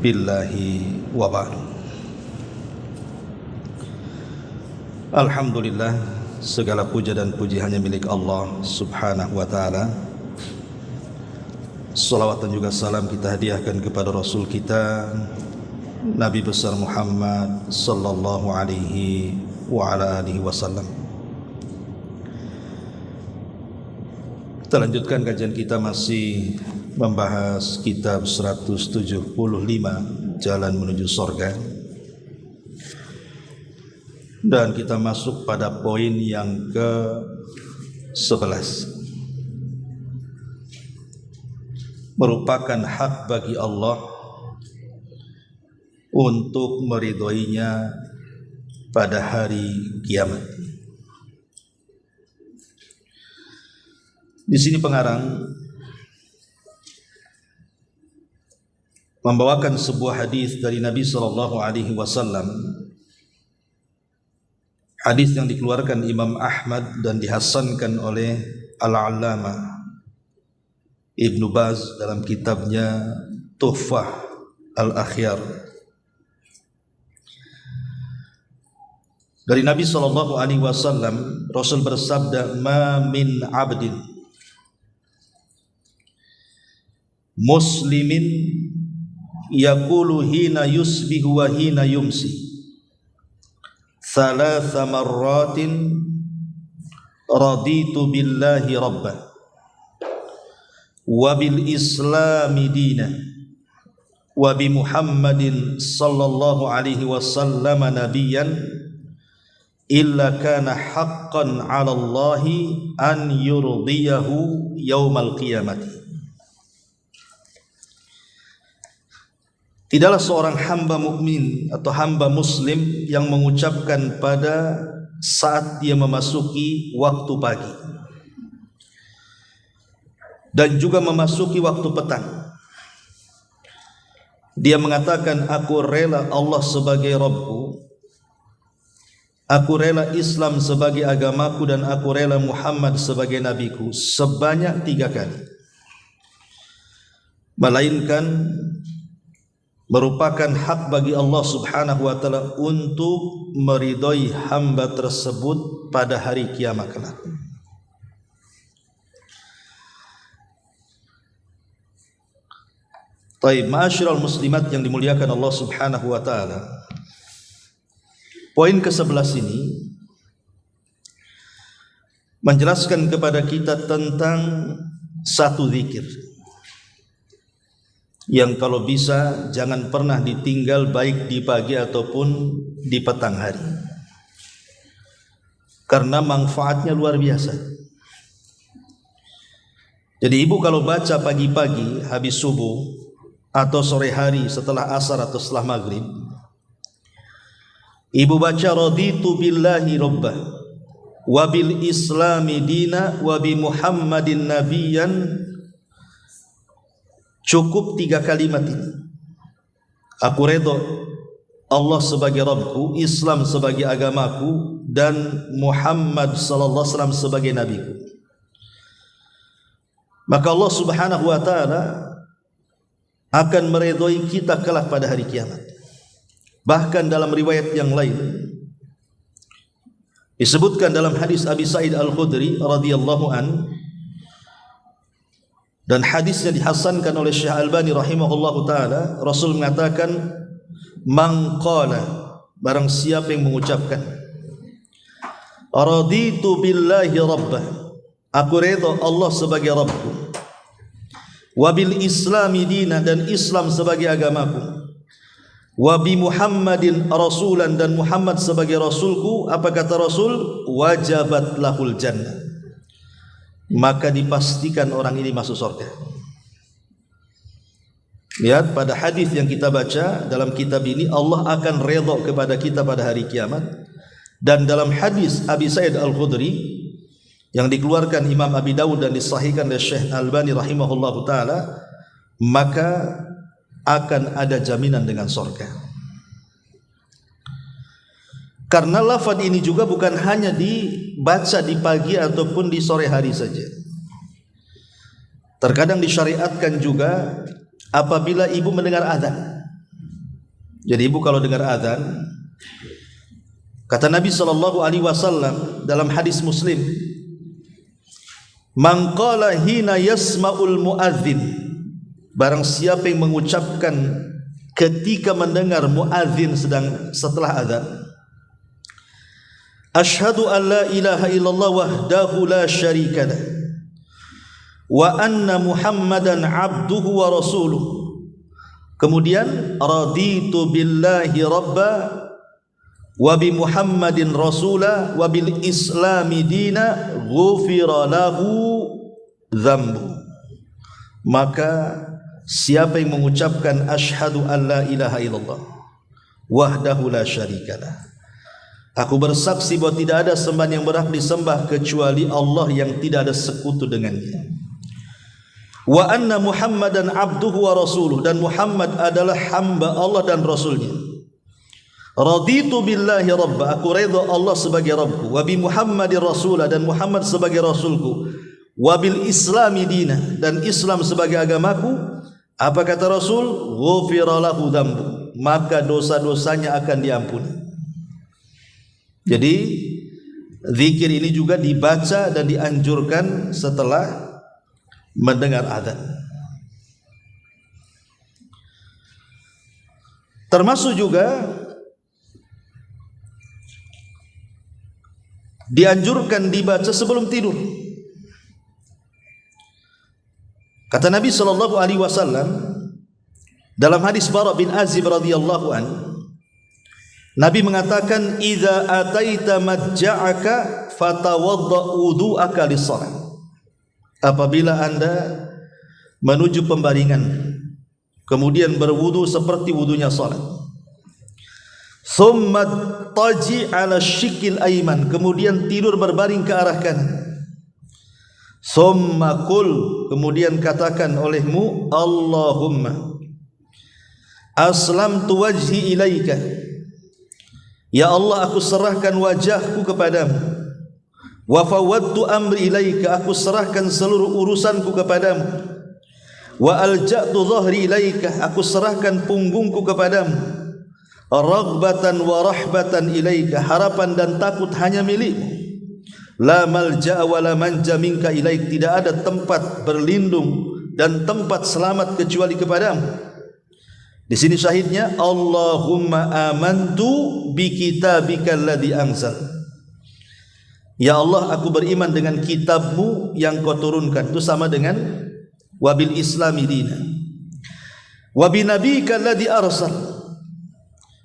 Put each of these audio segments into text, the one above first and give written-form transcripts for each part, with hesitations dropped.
billahi wa ba'du. Alhamdulillah, segala puja dan puji hanya milik Allah subhanahu wa ta'ala. Salawat dan juga salam kita hadiahkan kepada Rasul kita Nabi besar Muhammad sallallahu alaihi wa ala alihi wasallam. Kita lanjutkan kajian kita, masih membahas kitab 175 Jalan Menuju Surga, dan kita masuk pada poin yang ke-11. Merupakan hak bagi Allah untuk meridhoinya pada hari kiamat. Di sini pengarang membawakan sebuah hadis dari Nabi sallallahu alaihi wasallam, hadis yang dikeluarkan Imam Ahmad dan dihasankan oleh Al-Allamah Ibnu Baz dalam kitabnya Tuhfah Al-Akhyar. Dari Nabi sallallahu alaihi wasallam, Rasul bersabda, "Ma min 'abdin muslimin yaqulu hina yusbihu wa hina yumsi thalatha marratin raditu billahi rabban wa bil islami dinan wa bi Muhammadin sallallahu alaihi wasallam nabiyyan illa kana haqqan 'ala Allahi an yurdiyahu yaumal qiyamati." Tidaklah seorang hamba mukmin atau hamba muslim yang mengucapkan pada saat dia memasuki waktu pagi dan juga memasuki waktu petang, dia mengatakan, "Aku rela Allah sebagai Rabbku, aku rela Islam sebagai agamaku, dan aku rela Muhammad sebagai nabiku," sebanyak 3 kali, melainkan merupakan hak bagi Allah subhanahu wa ta'ala untuk meridhoi hamba tersebut pada hari kiamat kelak. Taib, ma'asyiral muslimat yang dimuliakan Allah subhanahu wa ta'ala, poin ke-11 ini menjelaskan kepada kita tentang satu zikir yang kalau bisa jangan pernah ditinggal, baik di pagi ataupun di petang hari, karena manfaatnya luar biasa. Jadi ibu kalau baca pagi-pagi habis subuh atau sore hari setelah asar atau setelah maghrib, ibu baca raditu billahi rabbah wa bil islami dina wa bi Muhammadin nabiyyan, cukup 3 kalimat ini. Aku redha Allah sebagai Rabbku, Islam sebagai agamaku, dan Muhammad sallallahu alaihi wasallam sebagai nabiku. Maka Allah subhanahu wa ta'ala akan meridhoi kita kelak pada hari kiamat. Bahkan dalam riwayat yang lain disebutkan dalam hadis Abi Sa'id Al-Khudri radhiyallahu an, dan hadisnya dihasankan oleh Syekh Albani rahimahullahu ta'ala, Rasul mengatakan, "Man qala," barang siapa yang mengucapkan, "Raditu billahi rabbah," aku redha Allah sebagai Rabbku, "wa bil islami dina," dan Islam sebagai agamaku, "wa bi Muhammadin rasulan," dan Muhammad sebagai rasulku, apa kata Rasul? "Wajabat lahul jannah," maka dipastikan orang ini masuk surga. Lihat pada hadis yang kita baca dalam kitab ini, Allah akan redha kepada kita pada hari kiamat. Dan dalam hadis Abi Sa'id Al-Khudri yang dikeluarkan Imam Abi Dawud dan disahihkan oleh Syekh Albani rahimahullahu ta'ala, maka akan ada jaminan dengan surga. Karena lafaz ini juga bukan hanya dibaca di pagi ataupun di sore hari saja. Terkadang disyariatkan juga apabila ibu mendengar azan. Jadi ibu kalau dengar azan, kata Nabi SAW dalam hadis Muslim, man qala hina yasma'ul muadzin, barang siapa yang mengucapkan ketika mendengar muadzin setelah azan, asyhadu an la ilaha illallah wahdahu la syarika lah wa anna Muhammadan abduhu wa rasuluh, kemudian raditu billahi rabba wa bi Muhammadin rasula wa bil islami dina ghufira lahu dzambu, maka siapa yang mengucapkan asyhadu an la ilaha illallah wahdahu la syarikalah, aku bersaksi bahwa tidak ada sembahan yang berhak disembah kecuali Allah yang tidak ada sekutu dengannya, wa anna Muhammadan abduhu wa rasuluh, dan Muhammad adalah hamba Allah dan rasulnya, raditu billahi rabba, aku redha Allah sebagai Rabbku, wa bi Muhammadin rasulah, dan Muhammad sebagai rasulku, wa bil islami dina, dan Islam sebagai agamaku. Apa kata Rasul? Ghufira lahu dzambu, maka dosa-dosanya akan diampuni. Jadi zikir ini juga dibaca dan dianjurkan setelah mendengar azan. Termasuk juga dianjurkan dibaca sebelum tidur. Kata Nabi SAW dalam hadis Bara bin Azib radhiyallahu an, Nabi mengatakan, idza ataita madja'aka fatawadda wudu'aka lis-shalah, apabila anda menuju pembaringan kemudian berwudu seperti wudunya salat, thumma taji ala syikil aiman, kemudian tidur berbaring ke arah kanan, thumma qul, kemudian katakan olehmu, Allahumma aslamtu wajhi ilaika, ya Allah aku serahkan wajahku kepadamu, wa fawwadtu amri ilaika, aku serahkan seluruh urusanku kepadamu, wa alja'tu dhahri ilaika, aku serahkan punggungku kepadamu, raghbatan wa rahbatan ilaika, harapan dan takut hanya milikmu, la malja'a wa la manja minka ilaik, tidak ada tempat berlindung dan tempat selamat kecuali kepadamu. Di sini syahidnya, Allahumma amantu bi kitabika alladhi anzal, ya Allah aku beriman dengan kitabmu yang kau turunkan, itu sama dengan wabil islami dina, wa bi nabiyyika alladhi arsal,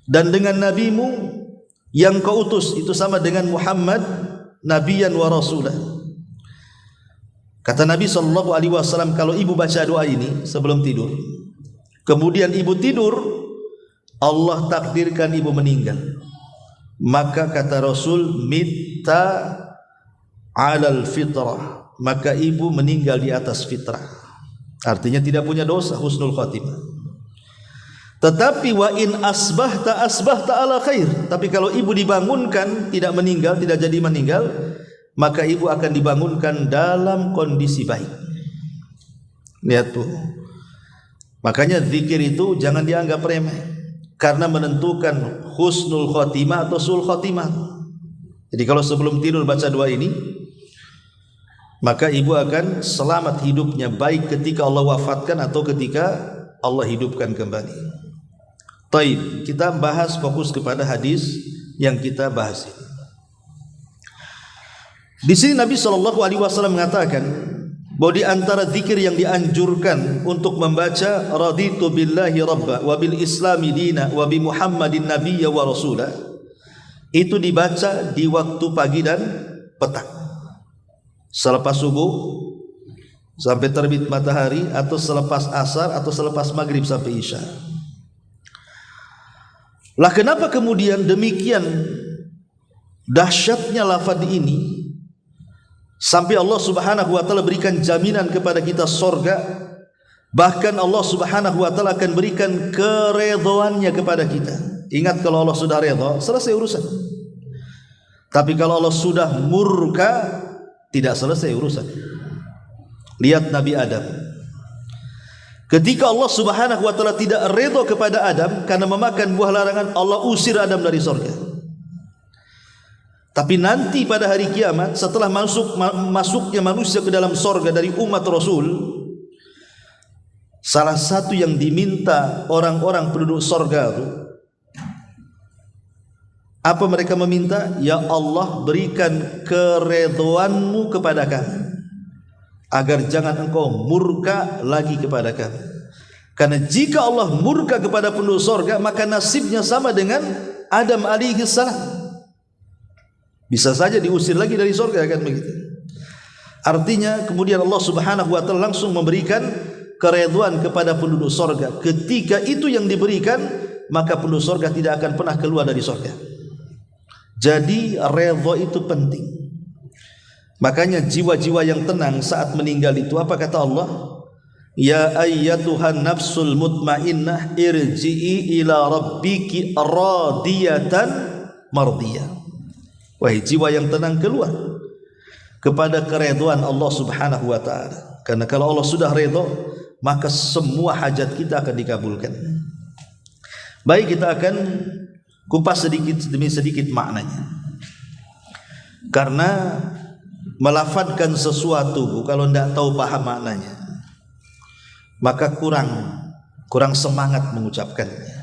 dan dengan nabimu yang kau utus, itu sama dengan Muhammad nabiyan wa rasulah. Kata Nabi SAW, kalau ibu baca doa ini sebelum tidur, kemudian ibu tidur, Allah takdirkan ibu meninggal, maka kata Rasul, mitta alal fitrah, maka ibu meninggal di atas fitrah, artinya tidak punya dosa, husnul khatimah. Tetapi wa in asbahta ala khair, tapi kalau ibu dibangunkan tidak meninggal, tidak jadi meninggal, maka ibu akan dibangunkan dalam kondisi baik. Lihat tuh. Makanya zikir itu jangan dianggap remeh, karena menentukan husnul khatimah atau sul khatimah. Jadi kalau sebelum tidur baca doa ini, maka ibu akan selamat hidupnya, baik ketika Allah wafatkan atau ketika Allah hidupkan kembali. Taib, kita bahas fokus kepada hadis yang kita bahas ini. Di sini Nabi SAW mengatakan bahwa di antara zikir yang dianjurkan untuk membaca raditu billahi rabba wa bil islami dina wa bi Muhammadin nabiyya wa rasulah, itu dibaca di waktu pagi dan petang, selepas subuh sampai terbit matahari, atau selepas asar, atau selepas maghrib sampai isya. Lah kenapa kemudian demikian dahsyatnya lafaz ini sampai Allah Subhanahu wa taala berikan jaminan kepada kita surga, bahkan Allah Subhanahu wa taala akan berikan keredhoannya kepada kita. Ingat, kalau Allah sudah redha, selesai urusan. Tapi kalau Allah sudah murka, tidak selesai urusan. Lihat Nabi Adam, Ketika Allah Subhanahu wa taala tidak redha kepada Adam karena memakan buah larangan, Allah usir Adam dari surga. Tapi nanti pada hari kiamat, setelah masuknya manusia ke dalam surga dari umat Rasul, salah satu yang diminta orang-orang penduduk surga itu, apa mereka meminta? Ya Allah, berikan keredhoanmu kepada kami, agar jangan engkau murka lagi kepada kami. Karena jika Allah murka kepada penduduk surga, maka nasibnya sama dengan Adam alaihi salam. Bisa saja diusir lagi dari surga, kan begitu. Artinya kemudian Allah Subhanahu wa taala langsung memberikan keredhuan kepada penduduk surga. Ketika itu yang diberikan, maka penduduk surga tidak akan pernah keluar dari surga. Jadi redha itu penting. Makanya jiwa-jiwa yang tenang saat meninggal itu, apa kata Allah? Ya ayyatuhan nafsul mutmainnah irji'i ila rabbiki radiyatan mardiyah. Wahai jiwa yang tenang, keluar kepada keredhaan Allah Subhanahu wa taala. Karena kalau Allah sudah redha, maka semua hajat kita akan dikabulkan. Baik, kita akan kupas sedikit demi sedikit maknanya. Karena melafadzkan sesuatu kalau tidak tahu paham maknanya, maka kurang semangat mengucapkannya.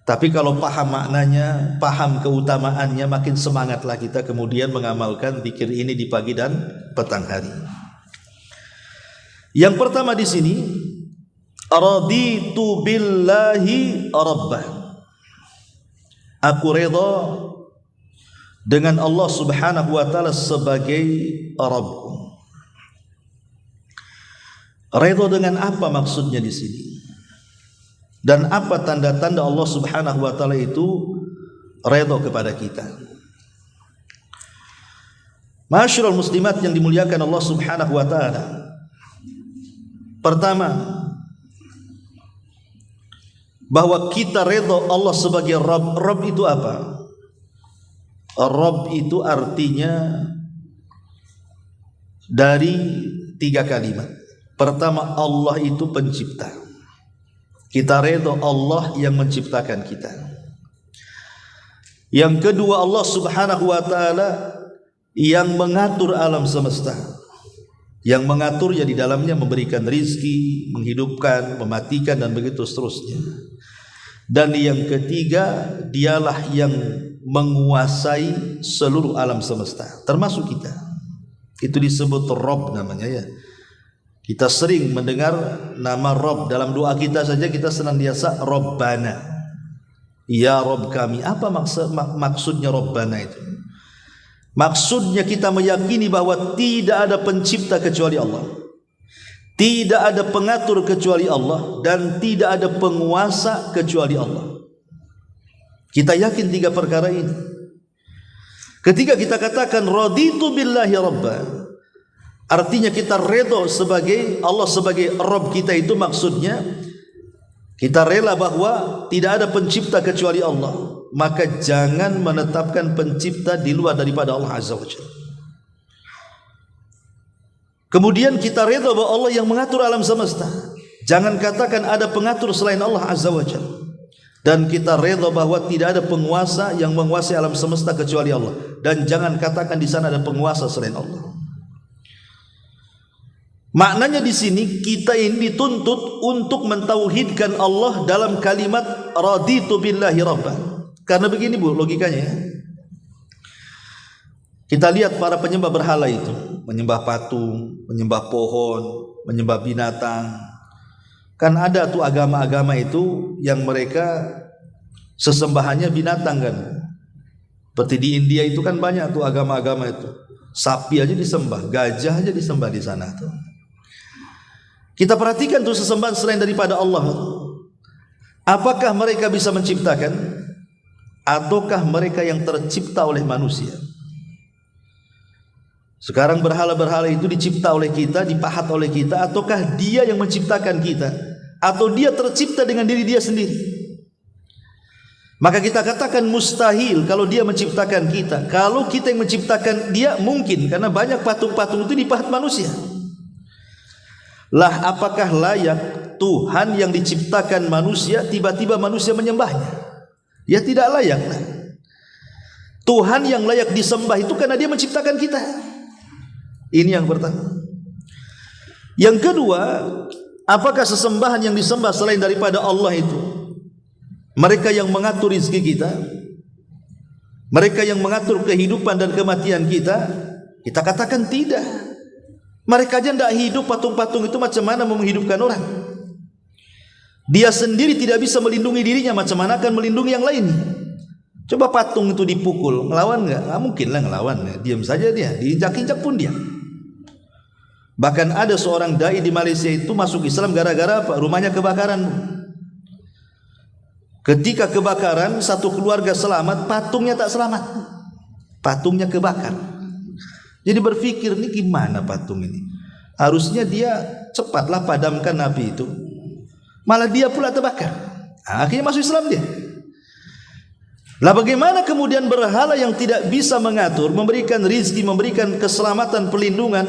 Tapi kalau paham maknanya, paham keutamaannya, makin semangatlah kita kemudian mengamalkan zikir ini di pagi dan petang hari. Yang pertama di sini, raditu billahi rabbah. Aku redha dengan Allah Subhanahu wa taala sebagai Rabbku. Redha dengan apa maksudnya di sini? Dan apa tanda-tanda Allah Subhanahu wa taala itu redha kepada kita? Ma'asyiral muslimat yang dimuliakan Allah Subhanahu wa taala. Pertama, bahwa kita redha Allah sebagai Rabb. Rabb itu apa? Rabb itu artinya dari 3 kalimat. Pertama, Allah itu pencipta. Kita redha Allah yang menciptakan kita. Yang kedua, Allah Subhanahu wa taala yang mengatur alam semesta. Yang mengaturnya di dalamnya, memberikan rizki, menghidupkan, mematikan, dan begitu seterusnya. Dan yang ketiga, dialah yang menguasai seluruh alam semesta, termasuk kita. Itu disebut Rabb namanya, ya. Kita sering mendengar nama Rabb dalam doa kita saja, kita senantiasa Rabbana, ya Rabb kami. Apa maksudnya Rabbana itu? Maksudnya kita meyakini bahwa tidak ada pencipta kecuali Allah, tidak ada pengatur kecuali Allah, dan tidak ada penguasa kecuali Allah. Kita yakin 3 perkara ini. Ketika kita katakan raditu billahi rabba, artinya kita redha sebagai Allah sebagai Rabb kita, itu maksudnya kita rela bahwa tidak ada pencipta kecuali Allah. Maka jangan menetapkan pencipta di luar daripada Allah Azza wa Jalla. Kemudian kita redha bahwa Allah yang mengatur alam semesta. Jangan katakan ada pengatur selain Allah Azza wa Jalla. Dan kita redha bahwa tidak ada penguasa yang menguasai alam semesta kecuali Allah. Dan jangan katakan di sana ada penguasa selain Allah. Maknanya di sini kita ini dituntut untuk mentauhidkan Allah dalam kalimat raditu billahi rabban. Karena begini Bu, logikanya. Kita lihat para penyembah berhala itu, menyembah patung, menyembah pohon, menyembah binatang. Kan ada tuh agama-agama itu yang mereka sesembahannya binatang kan. Seperti di India itu kan banyak tuh agama-agama itu. Sapi aja disembah, gajah aja disembah di sana tuh. Kita perhatikan tuh sesembahan selain daripada Allah. Apakah mereka bisa menciptakan? Ataukah mereka yang tercipta oleh manusia? Sekarang berhala-berhala itu dicipta oleh kita, dipahat oleh kita, ataukah dia yang menciptakan kita? Atau dia tercipta dengan diri dia sendiri? Maka kita katakan mustahil kalau dia menciptakan kita. Kalau kita yang menciptakan dia, mungkin, karena banyak patung-patung itu dipahat manusia. Lah apakah layak Tuhan yang diciptakan manusia tiba-tiba manusia menyembahnya? Ya tidak layak. Tuhan yang layak disembah itu karena dia menciptakan kita. Ini yang pertama. Yang kedua, apakah sesembahan yang disembah selain daripada Allah itu mereka yang mengatur rezeki kita, mereka yang mengatur kehidupan dan kematian kita? Kita katakan tidak. Mereka aja tidak hidup, patung-patung itu macam mana mau menghidupkan orang? Dia sendiri tidak bisa melindungi dirinya, macam mana akan melindungi yang lain? Coba patung itu dipukul, ngelawan nggak? Nggak mungkin lah ngelawan, diam saja dia, diinjak-injak pun dia. Bahkan ada seorang dai di Malaysia itu masuk Islam gara-gara apa? Rumahnya kebakaran. Ketika kebakaran, satu keluarga selamat, patungnya tak selamat. Patungnya kebakar. Jadi berpikir, ini gimana patung ini? Harusnya dia cepatlah padamkan api itu. Malah dia pula terbakar. Akhirnya masuk Islam dia. Lah bagaimana kemudian berhala yang tidak bisa mengatur, memberikan rizki, memberikan keselamatan, perlindungan,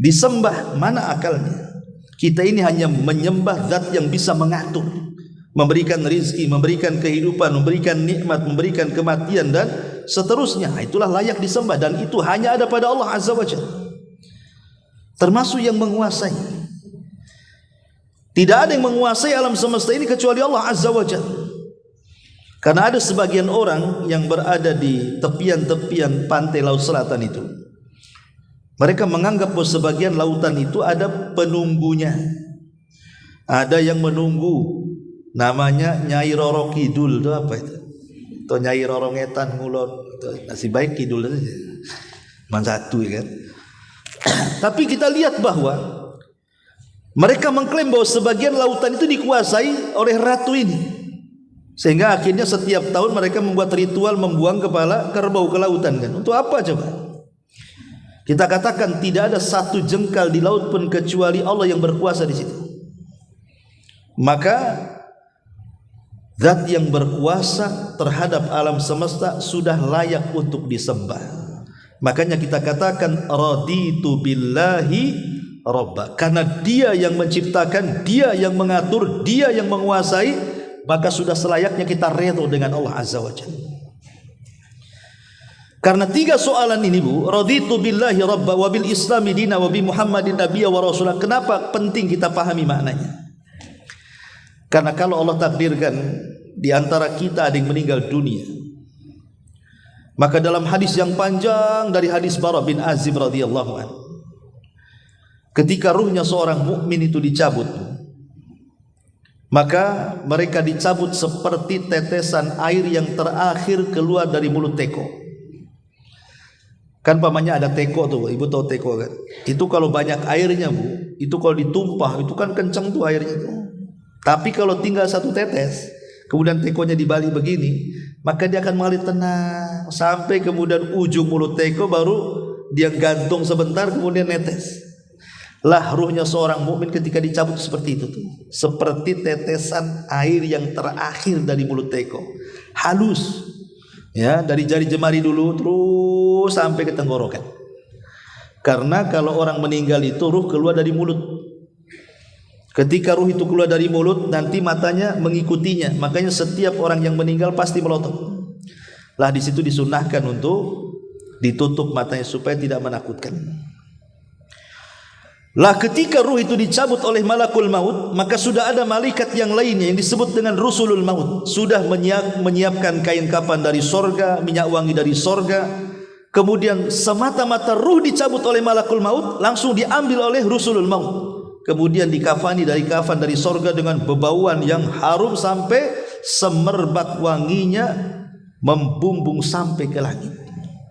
disembah? Mana akalnya? Kita ini hanya menyembah zat yang bisa mengatur, memberikan rizki, memberikan kehidupan, memberikan nikmat, memberikan kematian dan seterusnya. Itulah layak disembah dan itu hanya ada pada Allah Azza wa Jalla. Termasuk yang menguasai. Tidak ada yang menguasai alam semesta ini kecuali Allah Azza wa Jalla. Karena ada sebagian orang yang berada di tepian-tepian pantai laut selatan itu, mereka menganggap bahwa sebagian lautan itu ada penunggunya. Ada yang menunggu, namanya Nyai Roro Kidul. Itu apa itu? Atau Nyai Roro Ngetan Ngulon. Nasib baik Kidul saja, cuma satu ya kan. Tapi kita lihat bahwa mereka mengklaim bahwa sebagian lautan itu dikuasai oleh ratu ini, sehingga akhirnya setiap tahun mereka membuat ritual membuang kepala kerbau ke lautan kan. Untuk apa coba? Kita katakan tidak ada satu jengkal di laut pun kecuali Allah yang berkuasa di situ. Maka zat yang berkuasa terhadap alam semesta sudah layak untuk disembah. Makanya kita katakan raditu billahi robba, karena dia yang menciptakan, dia yang mengatur, dia yang menguasai, maka sudah selayaknya kita redha dengan Allah Azza wa Jalla. Karena tiga soalan ini Bu, raditu billahi rabba wa bil islami dina wa bi Muhammadin nabiyya wa rasulah. Kenapa penting kita pahami maknanya? Karena kalau Allah takdirkan di antara kita ada yang meninggal dunia, maka dalam hadis yang panjang dari hadis Bara bin Azib radhiyallahu anhu, ketika ruhnya seorang mukmin itu dicabut, maka mereka dicabut seperti tetesan air yang terakhir keluar dari mulut teko. Kan pamannya ada teko tuh, ibu tahu teko kan? Itu kalau banyak airnya Bu, itu kalau ditumpah itu kan kencang tuh airnya tuh. Tapi kalau tinggal satu tetes, kemudian tekonya dibalik begini, maka dia akan mengalir tenang sampai kemudian ujung mulut teko, baru dia gantung sebentar kemudian netes. Lah ruhnya seorang mukmin ketika dicabut seperti itu tuh, seperti tetesan air yang terakhir dari mulut teko, halus ya, dari jari jemari dulu terus sampai ke tenggorokan. Karena kalau orang meninggal itu ruh keluar dari mulut. Ketika ruh itu keluar dari mulut, nanti matanya mengikutinya. Makanya setiap orang yang meninggal pasti melotot. Lah di situ disunahkan untuk ditutup matanya supaya tidak menakutkan. Lah ketika ruh itu dicabut oleh malakul maut, maka sudah ada malaikat yang lainnya yang disebut dengan rusulul maut, sudah menyiapkan kain kafan dari sorga, minyak wangi dari sorga. Kemudian semata-mata ruh dicabut oleh malakul maut, langsung diambil oleh rusulul maut, kemudian dikafani dari kafan dari sorga dengan bebauan yang harum sampai semerbak wanginya membumbung sampai ke langit.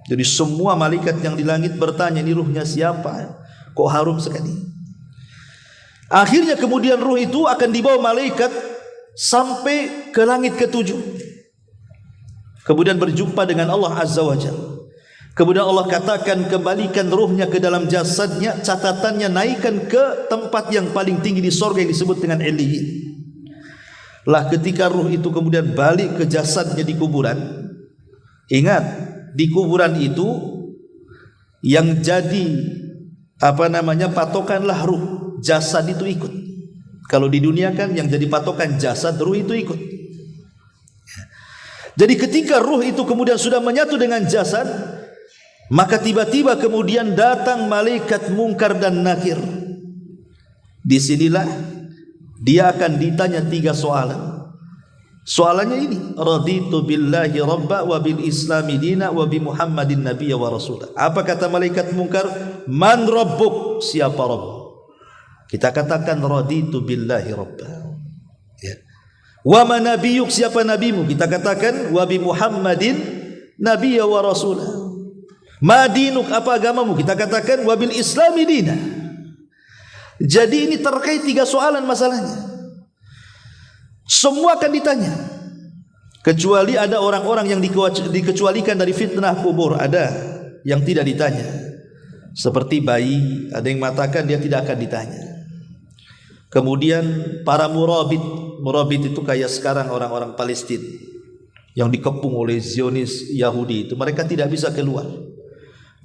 Jadi semua malaikat yang di langit bertanya, ini ruhnya siapa? Kok harum sekali? Akhirnya kemudian ruh itu akan dibawa malaikat sampai ke langit ketujuh. Kemudian berjumpa dengan Allah Azza wa Jalla. Kemudian Allah katakan, kembalikan ruhnya ke dalam jasadnya, catatannya naikkan ke tempat yang paling tinggi di sorga yang disebut dengan Illiyin. Lah ketika ruh itu kemudian balik ke jasadnya di kuburan, ingat di kuburan itu yang jadi patokanlah ruh, jasad itu ikut. Kalau di dunia kan yang jadi patokan jasad, ruh itu ikut. Jadi ketika ruh itu kemudian sudah menyatu dengan jasad, maka tiba-tiba kemudian datang malaikat mungkar dan nakir. Disinilah dia akan ditanya 3 soalan. Soalannya ini, raditu billahi rabba wa bil islami dina wa bi muhammadin nabiyya wa rasulah. Apa kata malaikat mungkar? Man rabbuk? Siapa Rabb? Kita katakan raditu billahi rabba. Ya. Wa man nabiyyuk? Siapa nabimu? Kita katakan wa bi muhammadin nabiyya wa rasulah. Ma dinuk? Apa agamamu? Kita katakan wa bil islami dina. Jadi ini terkait 3 soalan masalahnya. Semua akan ditanya, kecuali ada orang-orang yang dikecualikan dari fitnah kubur. Ada yang tidak ditanya, seperti bayi. Ada yang mengatakan dia tidak akan ditanya. Kemudian para murabit itu kayak sekarang orang-orang Palestina yang dikepung oleh Zionis Yahudi itu, mereka tidak bisa keluar.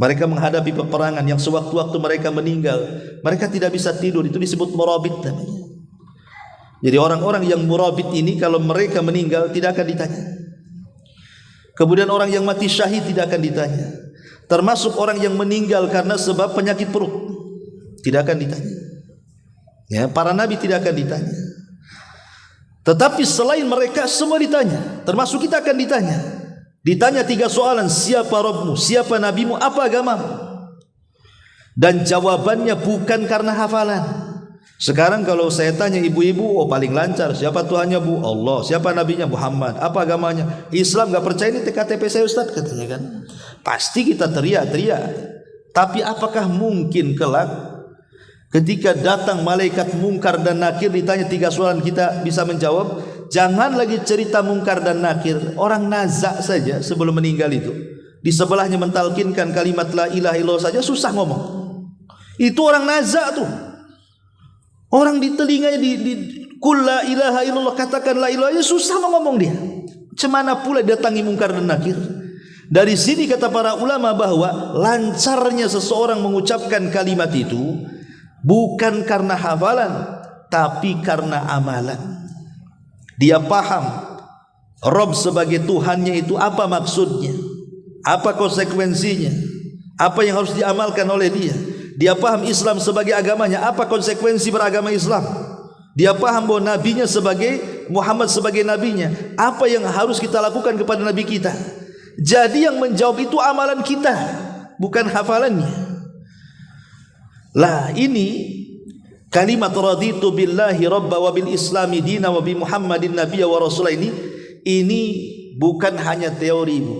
Mereka menghadapi peperangan yang sewaktu-waktu mereka meninggal, mereka tidak bisa tidur. Itu disebut murabit namanya. Jadi orang-orang yang murabit ini kalau mereka meninggal tidak akan ditanya. Kemudian orang yang mati syahid tidak akan ditanya. Termasuk orang yang meninggal karena sebab penyakit perut tidak akan ditanya. Ya, para nabi tidak akan ditanya. Tetapi selain mereka semua ditanya, termasuk kita akan ditanya. Ditanya 3 soalan, siapa Rabbmu, siapa nabimu, apa agamamu? Dan jawabannya bukan karena hafalan. Sekarang kalau saya tanya ibu-ibu, oh paling lancar, siapa Tuhannya Bu? Allah. Siapa nabinya? Muhammad. Apa agamanya? Islam. Gak percaya ini KTP saya Ustaz, katanya kan. Pasti kita teriak-teriak. Tapi apakah mungkin kelak ketika datang malaikat mungkar dan nakir ditanya 3 soalan kita bisa menjawab? Jangan lagi cerita mungkar dan nakir, orang nazak saja sebelum meninggal itu di sebelahnya mentalkinkan kalimat la ilaha illallah saja susah ngomong. Itu orang nazak tuh. Orang di telinganya di kul la ilaha illallah, katakan la ilaha illallah, susah mau ngomong dia. Cemana pula datangi mungkar dan nakir. Dari sini kata para ulama bahwa lancarnya seseorang mengucapkan kalimat itu bukan karena hafalan, tapi karena amalan. Dia paham Rabb sebagai Tuhannya itu apa maksudnya, apa konsekuensinya, apa yang harus diamalkan oleh dia. Dia paham Islam sebagai agamanya, apa konsekuensi beragama Islam. Dia paham bahwa nabinya sebagai Muhammad sebagai nabinya, apa yang harus kita lakukan kepada nabi kita. Jadi yang menjawab itu amalan kita, bukan hafalannya. Lah ini kalimat raditu billahi rabba wa bil islami dina wa bi muhammadin nabiyya wa rasulah ini bukan hanya teori, Bu.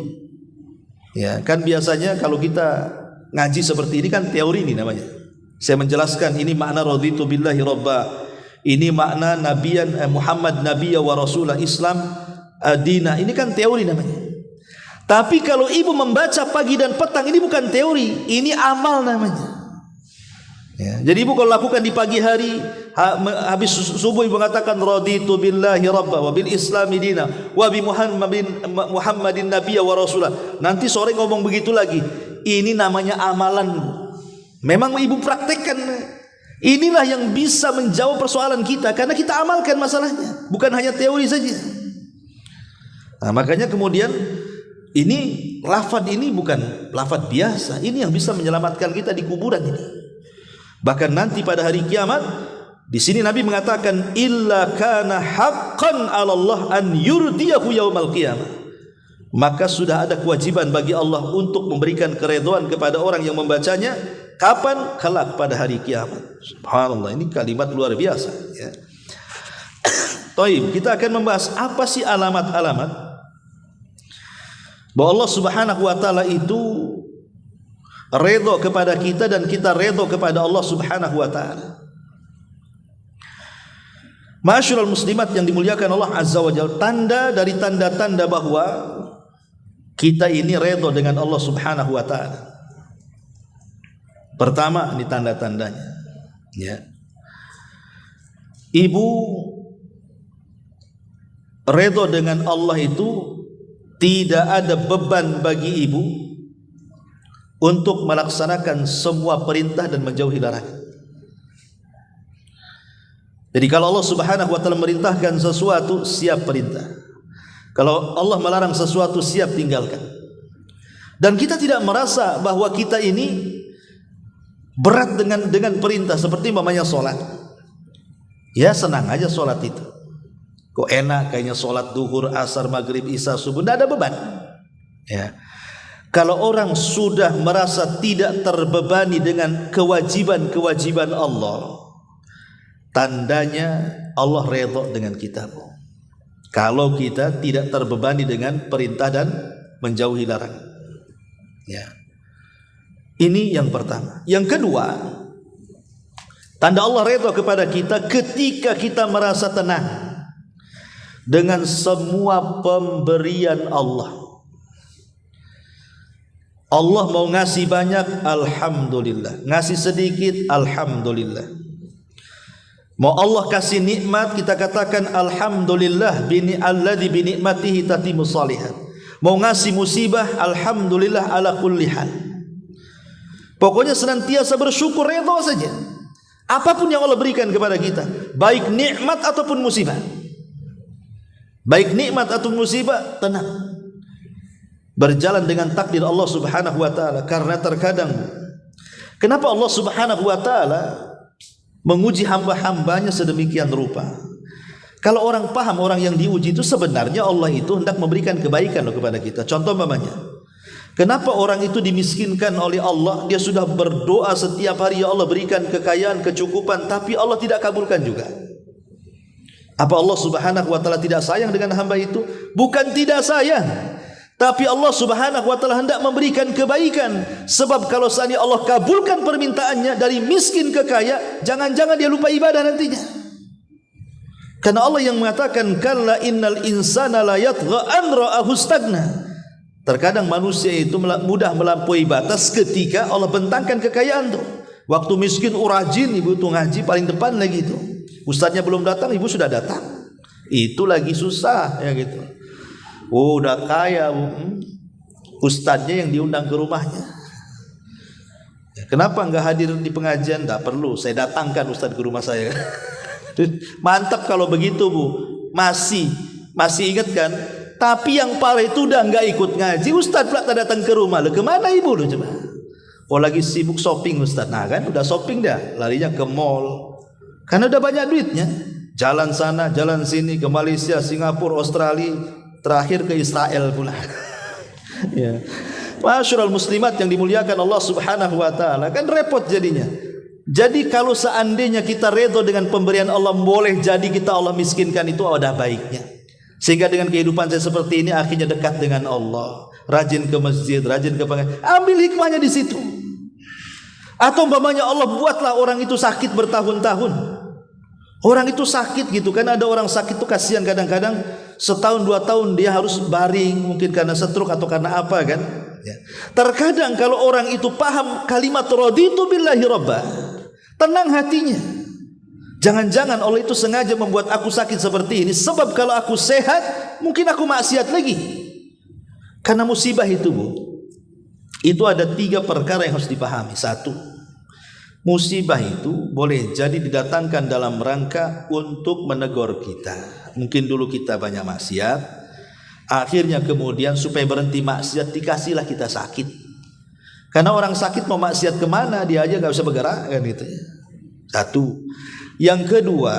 Ya, kan biasanya kalau kita ngaji seperti ini kan teori ini namanya. Saya menjelaskan ini makna raditu billahi rabba. Ini makna nabiyan Muhammad nabiyya wa rasulah, Islam dina. Ini kan teori namanya. Tapi kalau ibu membaca pagi dan petang, ini bukan teori, ini amal namanya. Ya, jadi ibu kalau lakukan di pagi hari, habis subuh ibu mengatakan raditu billahi rabba wa bil islami dina wa bi muhammadin nabiyya wa rasulah. Nanti sore ngomong begitu lagi. Ini namanya amalan. Memang ibu praktekkan. Inilah yang bisa menjawab persoalan kita, karena kita amalkan masalahnya, bukan hanya teori saja. Nah, makanya kemudian ini lafaz ini bukan lafaz biasa. Ini yang bisa menyelamatkan kita di kuburan ini. Bahkan nanti pada hari kiamat, di sini Nabi mengatakan illa kana haqqan 'ala Allah an yurdiyahu yaumal qiyamah. Maka sudah ada kewajiban bagi Allah untuk memberikan keridhaan kepada orang yang membacanya. Kapan? Kelak pada hari kiamat. Subhanallah, ini kalimat luar biasa, ya. Taib, kita akan membahas apa sih alamat-alamat bahwa Allah Subhanahu wa taala itu redha kepada kita dan kita redha kepada Allah Subhanahu wa taala. Ma'asyiral muslimat yang dimuliakan Allah Azza wa Jalla, tanda dari tanda-tanda bahwa kita ini redha dengan Allah Subhanahu wa taala. Pertama, ini tanda-tandanya, ya. Ibu redha dengan Allah itu tidak ada beban bagi ibu untuk melaksanakan semua perintah dan menjauhi larangan. Jadi kalau Allah Subhanahu wa taala merintahkan sesuatu, siap perintah. Kalau Allah melarang sesuatu, siap tinggalkan. Dan kita tidak merasa bahwa kita ini berat dengan perintah, seperti mamanya sholat. Ya senang aja sholat itu. Kok enak kayaknya sholat duhur, asar, maghrib, isya, subuh, tidak ada beban. Ya. Kalau orang sudah merasa tidak terbebani dengan kewajiban-kewajiban Allah, tandanya Allah redha dengan kita. Kalau kita tidak terbebani dengan perintah dan menjauhi larangan. Ya. Ini yang pertama. Yang kedua, tanda Allah redha kepada kita ketika kita merasa tenang dengan semua pemberian Allah. Allah mau ngasih banyak, alhamdulillah. Ngasih sedikit, alhamdulillah. Mau Allah kasih nikmat, kita katakan alhamdulillah alladzi bi ni'matihi tatimmu shalihat. Mau ngasih musibah, alhamdulillah ala kulli hal. Pokoknya senantiasa bersyukur, redha saja. Apapun yang Allah berikan kepada kita, baik nikmat ataupun musibah. Baik nikmat atau musibah, tenang. Berjalan dengan takdir Allah Subhanahu wa taala. Karena terkadang kenapa Allah Subhanahu wa taala menguji hamba-hambanya sedemikian rupa? Kalau orang paham, orang yang diuji itu sebenarnya Allah itu hendak memberikan kebaikan loh kepada kita. Contoh mamanya, kenapa orang itu dimiskinkan oleh Allah? Dia sudah berdoa setiap hari, ya Allah berikan kekayaan, kecukupan, tapi Allah tidak kabulkan juga. Apa Allah Subhanahu wa taala tidak sayang dengan hamba itu? Bukan tidak sayang, tapi Allah Subhanahu wa taala hendak memberikan kebaikan. Sebab kalau seandainya Allah kabulkan permintaannya dari miskin ke kaya, jangan-jangan dia lupa ibadah nantinya. Karena Allah yang mengatakan kalla innal insana la yatgha an ra'ahu stagna. Terkadang manusia itu mudah melampaui batas ketika Allah bentangkan kekayaan tuh. Waktu miskin rajin, ibu tuh ngaji paling depan lagi itu. Ustadznya belum datang, ibu sudah datang. Itu lagi susah ya gitu. Oh, udah kaya, ustadznya yang diundang ke rumahnya. Kenapa enggak hadir di pengajian? Enggak perlu, saya datangkan ustadz ke rumah saya. Mantap kalau begitu, Bu. Masih ingat kan? Tapi yang parah itu udah enggak ikut ngaji, ustadz pula tak datang ke rumah. Loh, kemana ibu lu coba? Oh, lagi sibuk shopping ustadz. Nah kan udah shopping dah, larinya ke mall. Karena udah banyak duitnya. Jalan sana, jalan sini, ke Malaysia, Singapura, Australia, terakhir ke Israel pula. Ya. Masyarul muslimat yang dimuliakan Allah Subhanahu wa taala, kan repot jadinya. Jadi kalau seandainya kita redha dengan pemberian Allah, boleh jadi kita Allah miskinkan, itu ada baiknya. Sehingga dengan kehidupan saya seperti ini akhirnya dekat dengan Allah, rajin ke masjid, rajin ke pengajian. Ambil hikmahnya di situ. Atau umpamanya Allah buatlah orang itu sakit bertahun-tahun. Orang itu sakit gitu kan, ada orang sakit itu kasihan, kadang-kadang setahun 2 tahun dia harus baring, mungkin karena stroke atau karena apa kan ya. Terkadang kalau orang itu paham kalimat raditu billahi rabba, tenang hatinya. Jangan-jangan Allah itu sengaja membuat aku sakit seperti ini, sebab kalau aku sehat mungkin aku maksiat lagi. Karena musibah itu, Bu, itu ada 3 perkara yang harus dipahami. 1, musibah itu boleh jadi didatangkan dalam rangka untuk menegur kita. Mungkin dulu kita banyak maksiat, akhirnya kemudian supaya berhenti maksiat dikasihlah kita sakit. Karena orang sakit mau maksiat kemana, dia aja gak bisa bergerak kan gitu ya. 1. Yang kedua,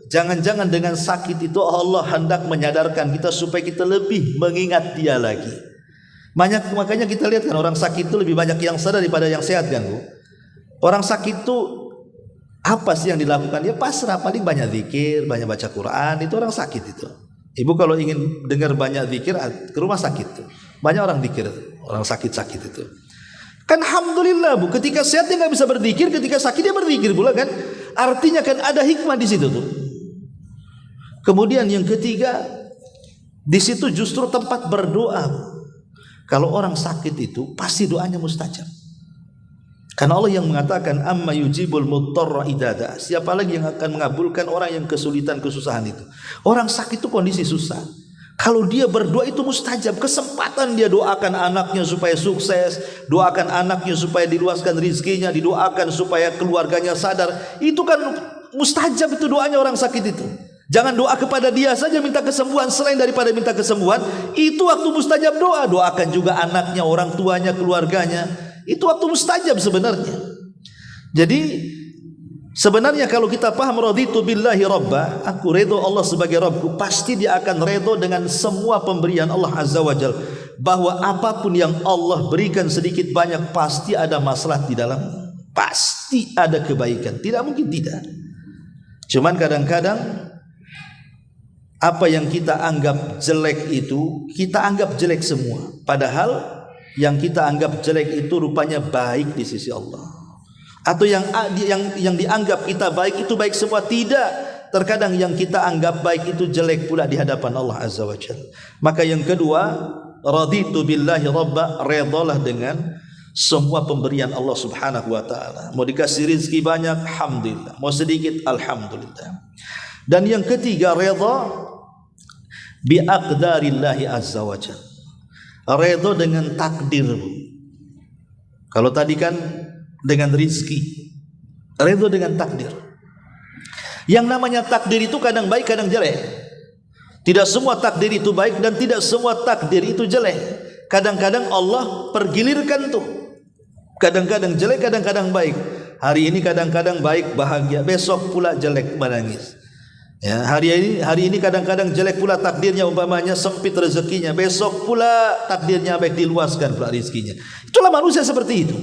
jangan-jangan dengan sakit itu Allah hendak menyadarkan kita supaya kita lebih mengingat dia lagi. Makanya kita lihat kan, orang sakit itu lebih banyak yang sadar daripada yang sehat kan, Bu. Orang sakit itu apa sih yang dilakukan? Dia pasrah, paling banyak zikir, banyak baca Quran. Itu orang sakit itu. Ibu kalau ingin dengar banyak zikir, ke rumah sakit tuh. Banyak orang zikir, orang sakit-sakit itu. Kan alhamdulillah, Bu, ketika sehat dia nggak bisa berzikir, ketika sakit dia berzikir pula kan. Artinya kan ada hikmah di situ tuh. Kemudian yang ketiga, di situ justru tempat berdoa. Kalau orang sakit itu pasti doanya mustajab. Karena Allah yang mengatakan amma yujibul muttarra idada. Siapa lagi yang akan mengabulkan orang yang kesulitan, kesusahan itu? Orang sakit itu kondisi susah. Kalau dia berdoa itu mustajab. Kesempatan dia doakan anaknya supaya sukses, doakan anaknya supaya diluaskan rizkinya, didoakan supaya keluarganya sadar. Itu kan mustajab itu doanya orang sakit itu. Jangan doa kepada dia saja minta kesembuhan, selain daripada minta kesembuhan, itu waktu mustajab doa. Doakan juga anaknya, orang tuanya, keluarganya. Itu waktu mustajab sebenarnya. Jadi sebenarnya kalau kita paham raditu billahi rabba, aku redha Allah sebagai Rabbku, pasti dia akan redha dengan semua pemberian Allah Azza wa Jalla. Bahwa apapun yang Allah berikan sedikit banyak pasti ada maslahat di dalam, pasti ada kebaikan, tidak mungkin tidak. Cuman kadang-kadang apa yang kita anggap jelek itu kita anggap jelek semua, padahal yang kita anggap jelek itu rupanya baik di sisi Allah. Atau yang dianggap kita baik itu baik semua, tidak. Terkadang yang kita anggap baik itu jelek pula di hadapan Allah Azza wa Jalla. Maka yang kedua, raditu billahi rabba, redalah dengan semua pemberian Allah Subhanahu wa taala. Mau dikasih rezeki banyak, alhamdulillah. Mau sedikit, alhamdulillah. Dan yang ketiga, redha bi aqdarillahi azza wa jalla. Redha dengan takdir. Kalau tadi kan dengan rezeki, redha dengan takdir. Yang namanya takdir itu kadang baik, kadang jelek. Tidak semua takdir itu baik dan tidak semua takdir itu jelek. Kadang-kadang Allah pergilirkan tuh. Kadang-kadang jelek, kadang-kadang baik. Hari ini kadang-kadang baik, bahagia, besok pula jelek, menangis. Ya, hari ini kadang-kadang jelek pula takdirnya, umpamanya sempit rezekinya, besok pula takdirnya baik, diluaskan pula rezekinya. Itulah manusia seperti itu.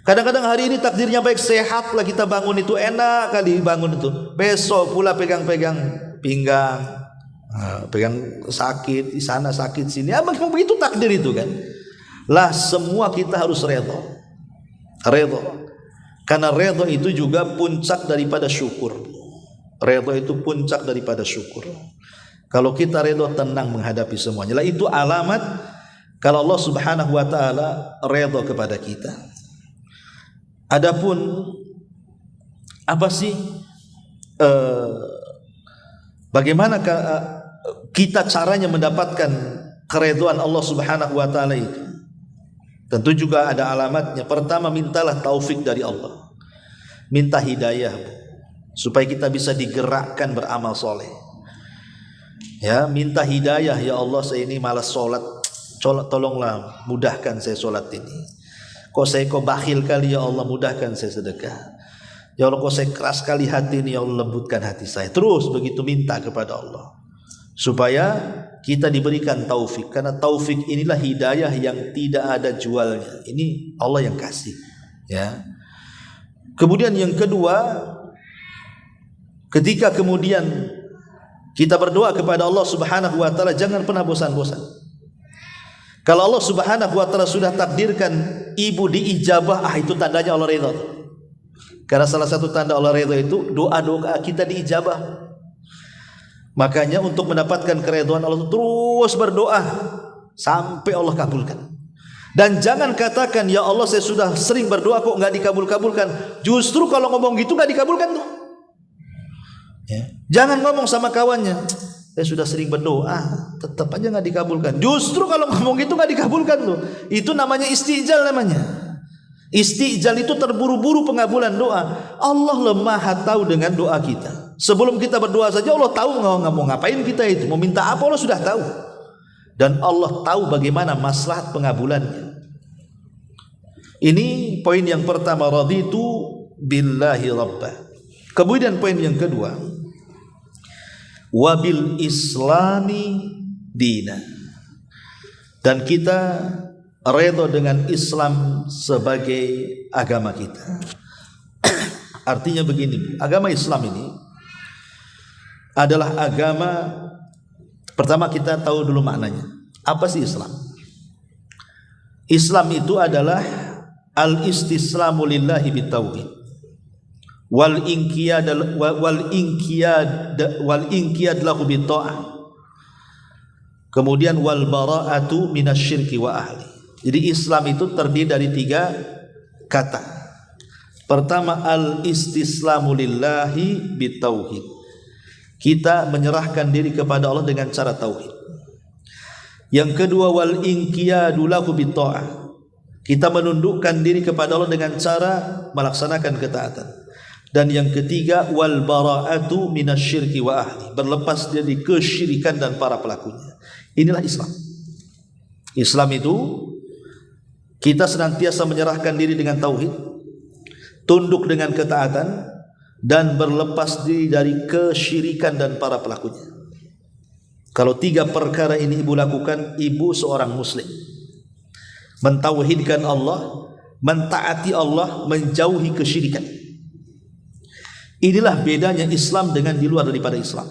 Kadang-kadang hari ini takdirnya baik, sehat lah kita bangun itu, enak kali bangun itu. Besok pula pegang-pegang pinggang, pegang sakit di sana, sakit sini. Ya, begitu takdir itu kan. Lah semua kita harus redha. Redha. Karena redha itu juga puncak daripada syukur. Redha itu puncak daripada syukur. Kalau kita redha, tenang menghadapi semuanya. Lah itu alamat kalau Allah Subhanahu wa taala redha kepada kita. Adapun apa sih bagaimana kita caranya mendapatkan keridhaan Allah Subhanahu wa taala itu? Tentu juga ada alamatnya. Pertama, mintalah taufik dari Allah. Minta hidayah supaya kita bisa digerakkan beramal soleh. Ya, minta hidayah, ya Allah saya ini malas sholat, tolonglah mudahkan saya sholat ini. Kok bakhil kali ya Allah, mudahkan saya sedekah. Ya Allah kok saya keras kali hati ini, ya Allah lembutkan hati saya. Terus begitu minta kepada Allah supaya kita diberikan taufik, karena taufik inilah hidayah yang tidak ada jualnya. Ini Allah yang kasih. Ya. Kemudian yang kedua, ketika kemudian kita berdoa kepada Allah Subhanahu wa taala, jangan pernah bosan-bosan. Kalau Allah Subhanahu wa taala sudah takdirkan ibu diijabah, itu tandanya Allah ridha. Karena salah satu tanda Allah ridha itu doa-doa kita diijabah. Makanya untuk mendapatkan keridhaan Allah terus berdoa sampai Allah kabulkan. Dan jangan katakan ya Allah saya sudah sering berdoa kok nggak dikabul-kabulkan. Justru kalau ngomong gitu nggak dikabulkan tuh. Ya. Jangan ngomong sama kawannya, saya sudah sering berdoa, tetap aja nggak dikabulkan. Justru kalau ngomong gitu nggak dikabulkan tuh. Itu namanya istijal namanya. Istijal itu terburu-buru pengabulan doa. Allah maha tahu dengan doa kita. Sebelum kita berdoa saja Allah tahu mau ngapain kita itu, mau minta apa Allah sudah tahu. Dan Allah tahu bagaimana maslahat pengabulannya. Ini poin yang pertama, raditu billahi rabba. Kemudian poin yang kedua, wabil islami dina. Dan kita redha dengan Islam sebagai agama kita. Artinya begini, agama Islam ini adalah agama, pertama kita tahu dulu maknanya. Apa sih Islam? Islam itu adalah al-istislamu lillahi bitauhid wal inqiyad lahu bitta'ah, kemudian wal bara'atu minasyirki wa ahli. Jadi Islam itu terdiri dari 3 kata. Pertama, al-istislamu lillahi bitauhid. Kita menyerahkan diri kepada Allah dengan cara tauhid. Yang kedua, wal inqiyadu lahu bitta'ah. Kita menundukkan diri kepada Allah dengan cara melaksanakan ketaatan. Dan yang ketiga, wal bara'atu minasyirki wa ahli, berlepas dari kesyirikan dan para pelakunya. Inilah Islam. Islam itu kita senantiasa menyerahkan diri dengan tauhid, tunduk dengan ketaatan, dan berlepas diri dari kesyirikan dan para pelakunya. Kalau 3 perkara ini ibu lakukan, ibu seorang muslim. Mentauhidkan Allah, mentaati Allah, menjauhi kesyirikan. Inilah bedanya Islam dengan di luar daripada Islam.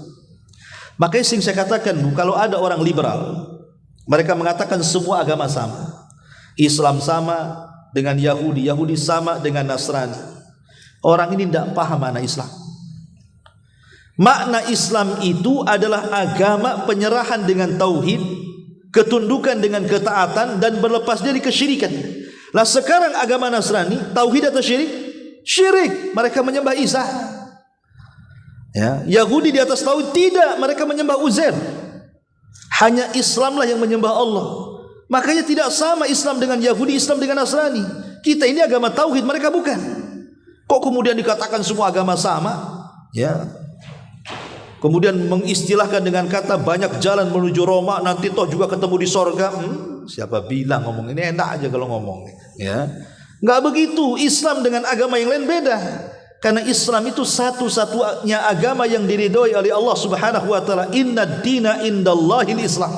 Makanya saya katakan, kalau ada orang liberal, mereka mengatakan semua agama sama. Islam sama dengan Yahudi, Yahudi sama dengan Nasrani. Orang ini tidak paham makna Islam. Makna Islam itu adalah agama penyerahan dengan tauhid, ketundukan dengan ketaatan, dan berlepas dari kesyirikan. Lah sekarang agama Nasrani, tauhid atau syirik? Syirik. Mereka menyembah Isa. Ya, Yahudi di atas tauhid tidak, mereka menyembah Uzair. Hanya Islamlah yang menyembah Allah. Makanya tidak sama Islam dengan Yahudi, Islam dengan Nasrani. Kita ini agama tauhid, mereka bukan. Kok kemudian dikatakan semua agama sama? Ya. Kemudian mengistilahkan dengan kata banyak jalan menuju Roma, nanti toh juga ketemu di sorga. Siapa bilang ngomong ini enak aja kalau ngomong. Ya, nggak begitu. Islam dengan agama yang lain beda. Karena Islam itu satu-satunya agama yang diridhoi oleh Allah Subhanahu wa taala. Innad dina indallahil Islam.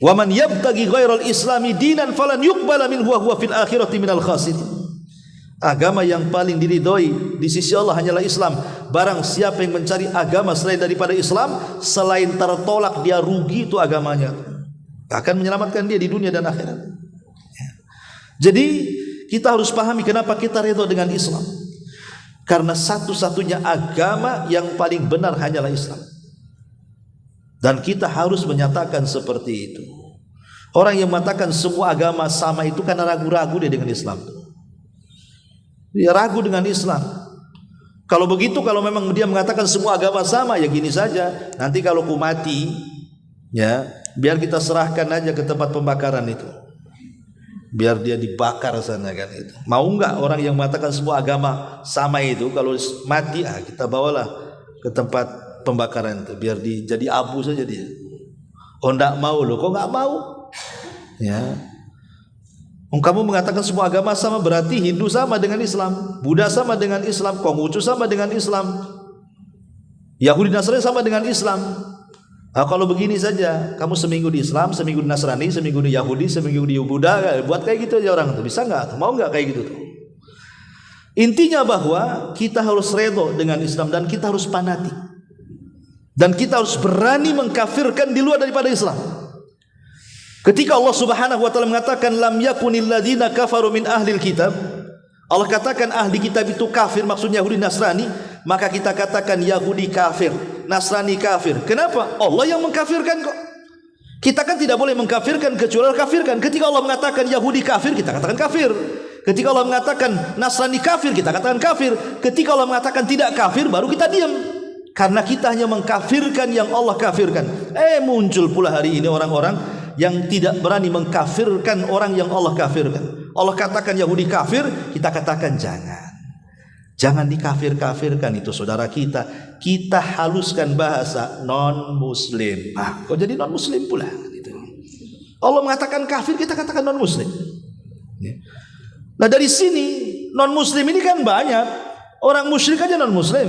Wa man yabtaghi ghairal islami dinan falan yuqbala minhu wa huwa fil akhirati minal khasirin. Agama yang paling diridhoi di sisi Allah hanyalah Islam. Barang siapa yang mencari agama selain daripada Islam, selain tertolak, dia rugi itu agamanya. Akan menyelamatkan dia di dunia dan akhirat. Jadi kita harus pahami kenapa kita ridho dengan Islam. Karena satu-satunya agama yang paling benar hanyalah Islam. Dan kita harus menyatakan seperti itu. Orang yang mengatakan semua agama sama itu karena ragu-ragu dia dengan Islam. Dia ragu dengan Islam. Kalau begitu, kalau memang dia mengatakan semua agama sama, ya gini saja. Nanti kalau ku mati, ya biar kita serahkan aja ke tempat pembakaran itu. Biar dia dibakar sana kan itu. Mau enggak orang yang mengatakan semua agama sama itu, kalau mati kita bawalah ke tempat pembakaran itu, biar jadi abu saja dia. Oh enggak mau loh, kok enggak mau? Ya. Kamu mengatakan semua agama sama, berarti Hindu sama dengan Islam, Buddha sama dengan Islam, Konghucu sama dengan Islam, Yahudi Nasrani sama dengan Islam. Kalau begini saja, kamu seminggu di Islam, seminggu di Nasrani, seminggu di Yahudi, seminggu di Buddha, buat kayak gitu aja orang tuh. Bisa nggak? Mau nggak kayak gitu tuh? Intinya bahwa kita harus redho dengan Islam dan kita harus fanatik. Dan kita harus berani mengkafirkan di luar daripada Islam. Ketika Allah Subhanahu wa taala mengatakan lam yakunil ladzina kafaru min ahlil kitab, Allah katakan ahli kitab itu kafir, maksudnya Yahudi Nasrani, maka kita katakan Yahudi kafir, Nasrani kafir. Kenapa? Allah yang mengkafirkan kok. Kita kan tidak boleh mengkafirkan kecuali kafirkan. Ketika Allah mengatakan Yahudi kafir, kita katakan kafir. Ketika Allah mengatakan Nasrani kafir, kita katakan kafir. Ketika Allah mengatakan tidak kafir, baru kita diam. Karena kita hanya mengkafirkan yang Allah kafirkan. Muncul pula hari ini orang-orang yang tidak berani mengkafirkan orang yang Allah kafirkan. Allah katakan Yahudi kafir, kita katakan jangan dikafir-kafirkan itu saudara kita. Kita haluskan bahasa non muslim. Kok jadi non muslim pula gitu. Allah mengatakan kafir, kita katakan non muslim. Nah dari sini non muslim ini kan banyak. Orang musyrik aja non muslim.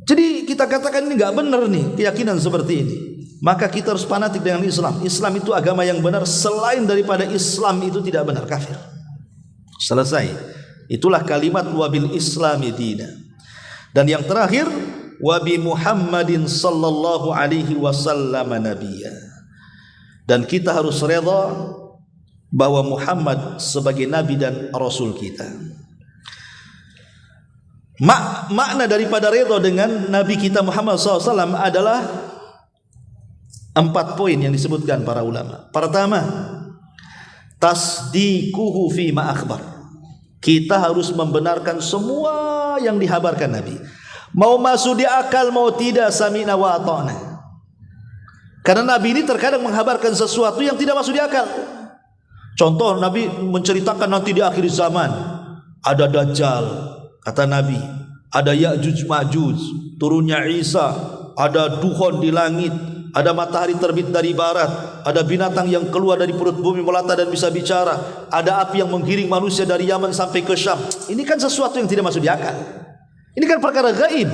Jadi kita katakan ini nggak benar nih keyakinan seperti ini. Maka kita harus fanatik dengan Islam. Islam itu agama yang benar. Selain daripada Islam itu tidak benar, kafir. Selesai. Itulah kalimat wabil islami dina. Dan yang terakhir, wabi Muhammadin sallallahu alaihi wasallam nabiyya. Dan kita harus redha bahwa Muhammad sebagai nabi dan rasul kita. Makna daripada redha dengan nabi kita Muhammad SAW adalah 4 poin yang disebutkan para ulama. Pertama, tasdiquhu fi ma akhbar. Kita harus membenarkan semua yang dihabarkan Nabi. Mau masuk di akal mau tidak, sami'na wa ata'na. Karena Nabi ini terkadang menghabarkan sesuatu yang tidak masuk di akal. Contoh, Nabi menceritakan nanti di akhir zaman ada Dajjal, Kata Nabi, ada Ya'juj Ma'juj, turunnya Isa, ada dukhon di langit, ada matahari terbit dari barat, ada binatang yang keluar dari perut bumi melata dan bisa bicara, ada api yang menggiring manusia dari Yaman sampai ke Syam. Ini kan sesuatu yang tidak masuk di akal. Ini kan perkara gaib.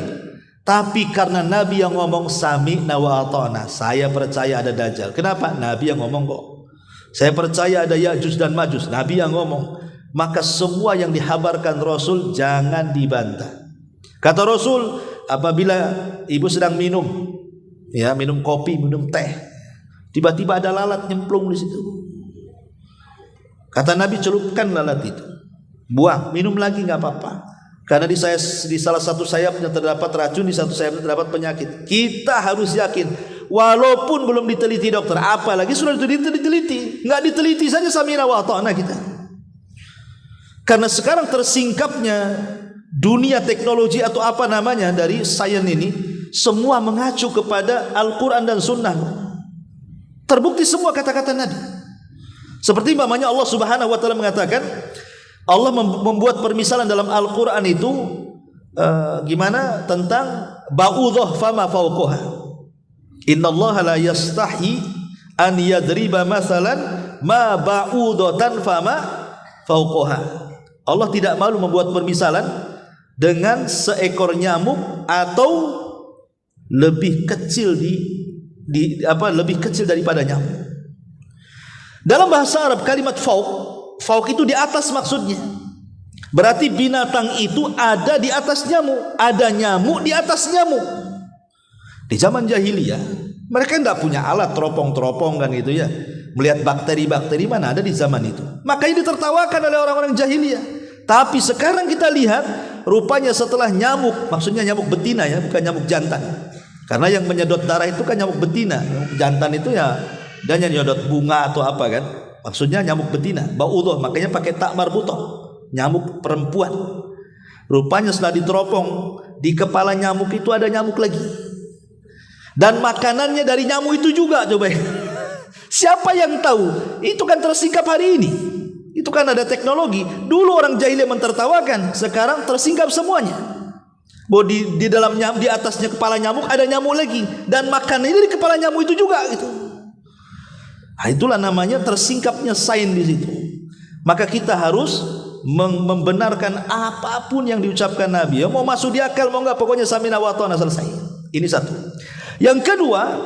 Tapi karena Nabi yang ngomong sami'na wa ata'na, saya percaya ada Dajjal. Kenapa? Nabi yang ngomong kok. Saya percaya ada Ya'juj dan Ma'juj, Nabi yang ngomong. Maka semua yang dihabarkan Rasul jangan dibantah. Kata Rasul, apabila ibu sedang minum, ya, minum kopi, minum teh, tiba-tiba ada lalat nyemplung di situ. Kata Nabi, celupkan lalat itu, buang, minum lagi nggak apa-apa. Karena di salah satu sayapnya terdapat racun, di satu sayapnya terdapat penyakit. Kita harus yakin, walaupun belum diteliti dokter, apalagi sudah diteliti, nggak diteliti saja sami'na wa ata'na kita. Karena sekarang tersingkapnya dunia teknologi atau apa namanya dari sains ini, semua mengacu kepada Al-Quran dan Sunnah. Terbukti semua kata-kata Nabi. Seperti namanya Allah Subhanahu Wa Taala mengatakan, Allah membuat permisalan dalam Al-Quran itu gimana tentang ba'udhah fama fawqaha. Innallaha la yastahi an yadriba mathalan ma ba'udatan fama fawqaha. Allah tidak malu membuat permisalan dengan seekor nyamuk atau lebih kecil lebih kecil daripada nyamuk. Dalam bahasa Arab kalimat fauq itu di atas maksudnya. Berarti binatang itu ada di atas nyamuk, ada nyamuk di atas nyamuk. Di zaman jahiliyah mereka tidak punya alat teropong-teropong kan gitu ya. Melihat bakteri-bakteri mana ada di zaman itu. Makanya ditertawakan oleh orang-orang jahiliyah. Tapi sekarang kita lihat, rupanya setelah nyamuk, maksudnya nyamuk betina ya, bukan nyamuk jantan. Karena yang menyedot darah itu kan nyamuk betina. Nyamuk jantan itu ya dan yang nyedot bunga atau apa kan. Maksudnya nyamuk betina, ba'udhah, makanya pakai tak marbutoh, nyamuk perempuan. Rupanya setelah diteropong, di kepala nyamuk itu ada nyamuk lagi. Dan makanannya dari nyamuk itu juga, coba. Siapa yang tahu? Itu kan tersingkap hari ini. Itu kan ada teknologi. Dulu orang jahiliyah mentertawakan, sekarang tersingkap semuanya. Bahwa di dalam nyamuk, di atasnya kepala nyamuk ada nyamuk lagi, dan makanannya dari kepala nyamuk itu juga gitu. Nah, itulah namanya tersingkapnya sains di situ. Maka kita harus membenarkan apapun yang diucapkan Nabi. Ya, mau masuk di akal mau enggak, pokoknya sami'na wa ata'na, selesai. Ini satu. Yang kedua,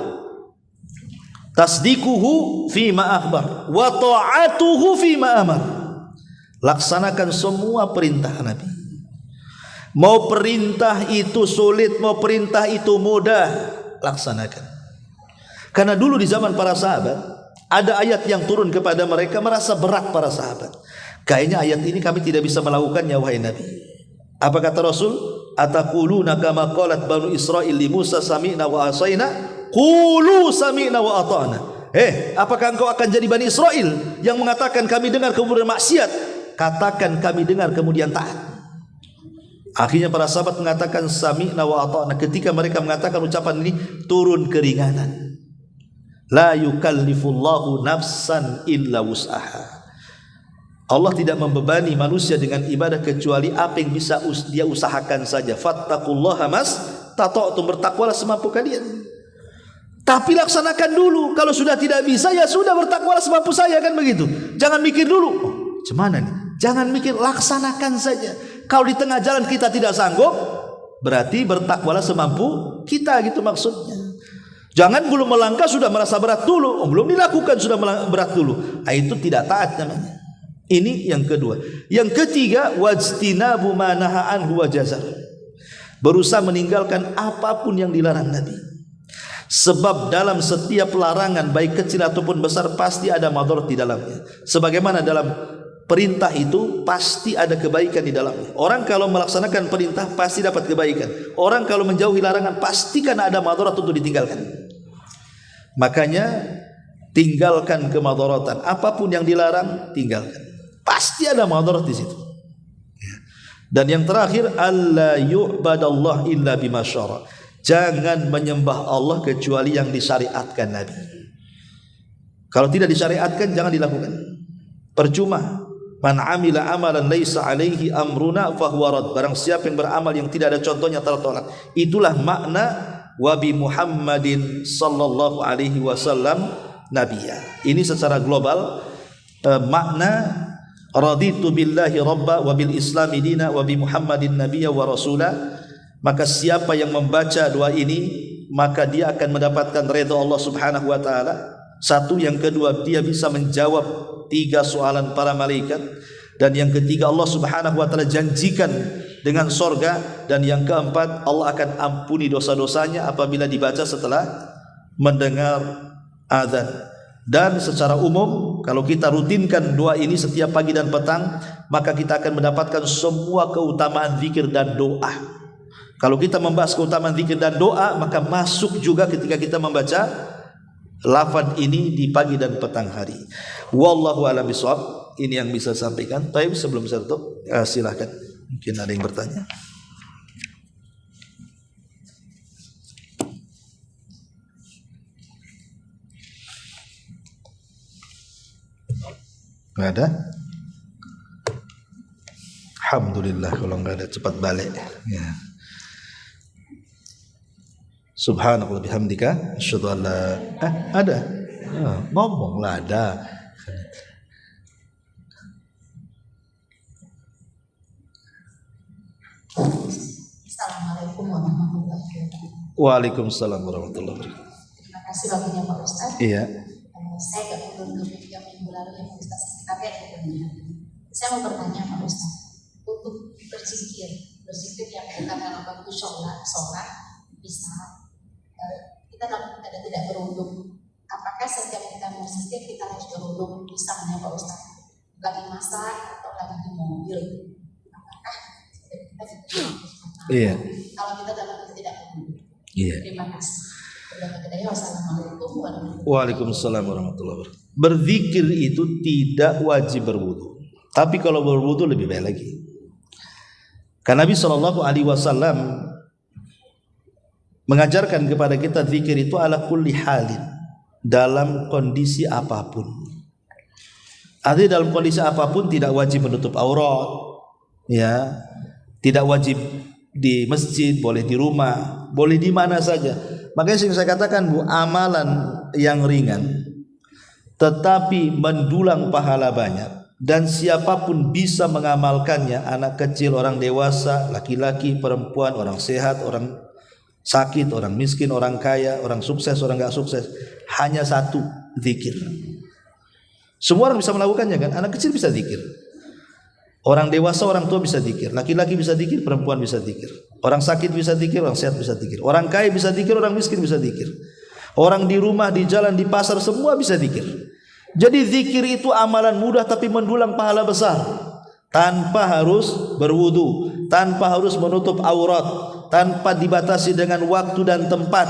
tasdikuhu fima akhbar wa ta'atuhu fima amar. Laksanakan semua perintah Nabi. Mau perintah itu sulit, mau perintah itu mudah, laksanakan. Karena dulu di zaman para sahabat ada ayat yang turun kepada mereka, merasa berat para sahabat. Kayaknya ayat ini kami tidak bisa melakukannya wahai Nabi. Apa kata Rasul? Ataquluna kama qalat banu Israil li Musa sami'na wa asaina? Qulu sami'na wa ata'na. Apakah engkau akan jadi Bani Israel yang mengatakan kami dengar kemudian maksiat? Katakan kami dengar kemudian taat. Akhirnya para sahabat mengatakan sami'na wa ata'na. Ketika mereka mengatakan ucapan ini, turun keringanan. La yukallifullahu nafsan illa wus'aha. Allah tidak membebani manusia dengan ibadah kecuali apa yang bisa dia usahakan saja. Fattaqullaha mastata'tum, bertakwalah semampu kalian. Tapi laksanakan dulu. Kalau sudah tidak bisa, ya sudah, bertakwalah semampu saya, kan begitu. Jangan mikir dulu, gimana nih? Jangan mikir, laksanakan saja. Kalau di tengah jalan kita tidak sanggup, berarti bertakwalah semampu kita, gitu maksudnya. Jangan belum melangkah sudah merasa berat dulu. Belum dilakukan sudah berat dulu. Itu tidak taat namanya. Ini yang kedua. Yang ketiga, wajtinabu ma naha anhu wa jazar. Berusaha meninggalkan apapun yang dilarang Nabi. Sebab dalam setiap larangan baik kecil ataupun besar pasti ada madarat di dalamnya. Sebagaimana dalam perintah itu pasti ada kebaikan di dalamnya. Orang kalau melaksanakan perintah pasti dapat kebaikan. Orang kalau menjauhi larangan pastikan ada madarat untuk ditinggalkan. Makanya tinggalkan kemadaratan. Apapun yang dilarang tinggalkan. Pasti ada madarat di situ. Dan yang terakhir, alla yu'badallah illa bima syara. Jangan menyembah Allah kecuali yang disyariatkan Nabi. Kalau tidak disyariatkan jangan dilakukan. Percuma Man amila amalan laisa alaihi amruna fahuwa rad. Barang siapa yang beramal yang tidak ada contohnya tertolak. Itulah makna wa bi Muhammadin sallallahu alaihi wasallam nabiyya. Ini secara global makna raditu billahi rabba wa bil islami dina wa bi Muhammadin nabiyya wa rasula. Maka siapa yang membaca doa ini, maka dia akan mendapatkan redha Allah Subhanahu wa taala. Satu, yang kedua, dia bisa menjawab 3 soalan para malaikat, dan yang ketiga, Allah Subhanahu wa taala janjikan dengan sorga, dan yang keempat, Allah akan ampuni dosa-dosanya apabila dibaca setelah mendengar azan. Dan secara umum, kalau kita rutinkan doa ini setiap pagi dan petang, maka kita akan mendapatkan semua keutamaan zikir dan doa. Kalau kita membahas keutamaan zikir dan doa, maka masuk juga ketika kita membaca lafaz ini di pagi dan petang hari. Wallahu a'lam bishawab. Ini yang bisa sampaikan. Baik, sebelum saya tutup, silakan. Mungkin ada yang bertanya. Enggak ada? Alhamdulillah, kalau enggak ada cepat balik ya. Subhanallah bihamdika asyhadu an la ada. Ngomonglah ada. Assalamualaikum warahmatullahi wabarakatuh. Waalaikumsalam warahmatullahi wabarakatuh. Terima kasih waktunya Pak Ustaz. Iya. Saya gak perlu ke yang minggu lalu ya Pak Ustaz, tapi ada pertanyaan. Saya mau bertanya Pak Ustaz, untuk berzikir yang kita dalam waktu sholat bisa kita dalam keadaan tidak berwudu. Apakah setiap kita mau zikir kita harus berwudu? Misalnya Pak Ustaz, lagi masak atau lagi di mobil, apakah kita Iya. Kalau kita dalam keadaan tidak berwudu? Iya. Terima kasih. Wassalamualaikum warahmatullahi Waalaikumsalam warahmatullahi wabarakatuh. Berzikir itu tidak wajib berwudu, tapi kalau berwudu lebih baik lagi. Karena Nabi SAW mengajarkan kepada kita zikir itu ala kulli halin, dalam kondisi apapun. Artinya dalam kondisi apapun tidak wajib menutup aurat, ya, tidak wajib di masjid, boleh di rumah, boleh di mana saja. Makanya saya katakan Bu, amalan yang ringan tetapi mendulang pahala banyak, dan siapapun bisa mengamalkannya, anak kecil, orang dewasa, laki-laki, perempuan, orang sehat, orang sakit, orang miskin, orang kaya, orang sukses, orang gak sukses. Hanya satu, zikir. Semua orang bisa melakukannya kan? Anak kecil bisa zikir, orang dewasa, orang tua bisa zikir, laki-laki bisa zikir, perempuan bisa zikir, orang sakit bisa zikir, orang sehat bisa zikir, orang kaya bisa zikir, orang miskin bisa zikir, orang di rumah, di jalan, di pasar, semua bisa zikir. Jadi zikir itu amalan mudah tapi mendulang pahala besar, tanpa harus berwudu, tanpa harus menutup aurat, tanpa dibatasi dengan waktu dan tempat,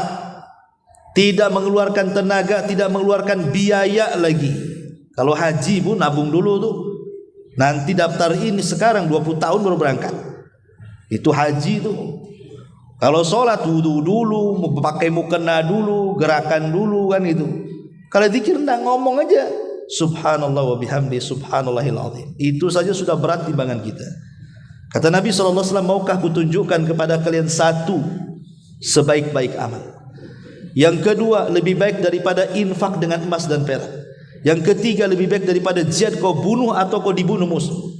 tidak mengeluarkan tenaga, tidak mengeluarkan biaya lagi. Kalau haji Bu, nabung dulu tuh, nanti daftar ini sekarang 20 tahun baru berangkat. Itu haji itu. Kalau sholat wudu dulu, pakai mukena dulu, gerakan dulu kan itu. Kalau zikir enggak, ngomong aja subhanallah wa bihamdi subhanallahil azim. Itu saja sudah berat timbangan kita. Kata Nabi SAW, maukah kutunjukkan kepada kalian satu sebaik-baik amal? Yang kedua, lebih baik daripada infak dengan emas dan perak. Yang ketiga, lebih baik daripada jihad, kau bunuh atau kau dibunuh musuh.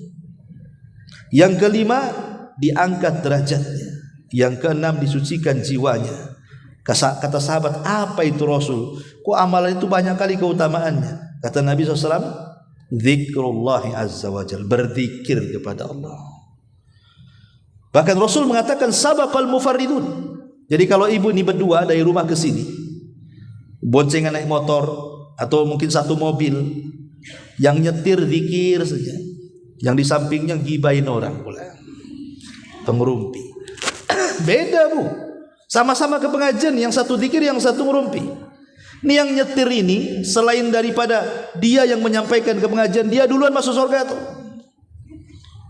Yang kelima, diangkat derajatnya. Yang keenam, disucikan jiwanya. Kata sahabat, apa itu Rasul? Kok amalan itu banyak kali keutamaannya? Kata Nabi SAW, zikrullahi azza wa jal, berzikir kepada Allah. Bahkan Rasul mengatakan sabaqal mufarridun. Jadi kalau ibu ini berdua dari rumah ke sini, boncengan naik motor atau mungkin satu mobil, yang nyetir zikir saja, yang di sampingnya gibahin orang pula, pengerumpi. Beda Bu, sama-sama ke pengajian, yang satu zikir, yang satu ngerumpi. Ini yang nyetir ini, selain daripada dia yang menyampaikan ke pengajian, dia duluan masuk surga tuh.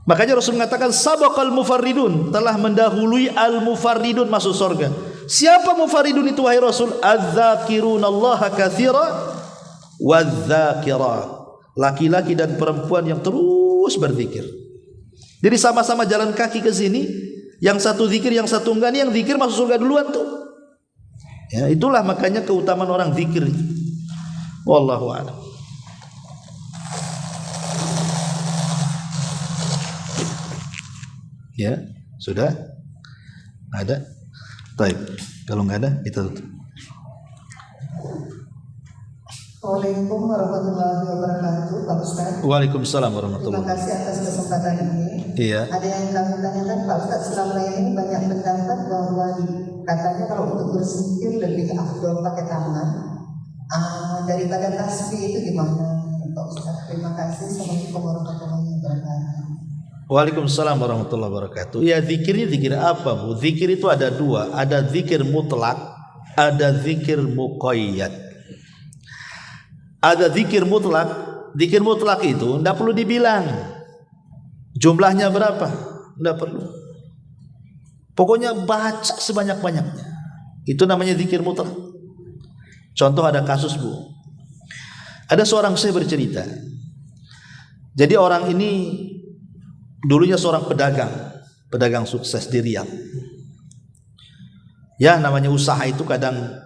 Makanya Rasul mengatakan sabaqal mufarridun, telah mendahului al-mufarridun masuk surga. Siapa mufarridun itu wahai Rasul? terus berzikir. Jadi sama-sama jalan kaki ke sini, yang satu zikir, yang satu enggak, nih yang zikir masuk surga duluan tuh. Ya, itulah makanya keutamaan orang zikir. Wallahu a'lam. Ya, sudah? Ada? Baik. Kalau nggak ada, kita tutup. Waalaikumsalam warahmatullahi wabarakatuh, Pak Ustaz. Waalaikumsalam warahmatullahi Terima kasih atas kesempatan ini. Iya. Ada yang kami tanyakan, Pak Ustaz, selama ini banyak pendapat bahwa katanya kalau untuk berzikir lebih afdol pakai tangan daripada tasbih, itu gimana, Pak Ustaz? Terima kasih. Assalamualaikum warahmatullahi wabarakatuh. Waalaikumsalam warahmatullahi wabarakatuh. Ya, zikirnya zikir apa, Bu? Zikir itu ada dua, ada zikir mutlak, ada zikir muqayyad. Ada zikir mutlak. Zikir mutlak itu tidak perlu dibilang jumlahnya berapa, tidak perlu. Pokoknya baca sebanyak-banyaknya. Itu namanya zikir mutlak. Contoh, ada kasus, Bu. Ada seorang syekh bercerita. Jadi orang ini dulunya seorang pedagang sukses di Riyadh. Ya, namanya usaha itu kadang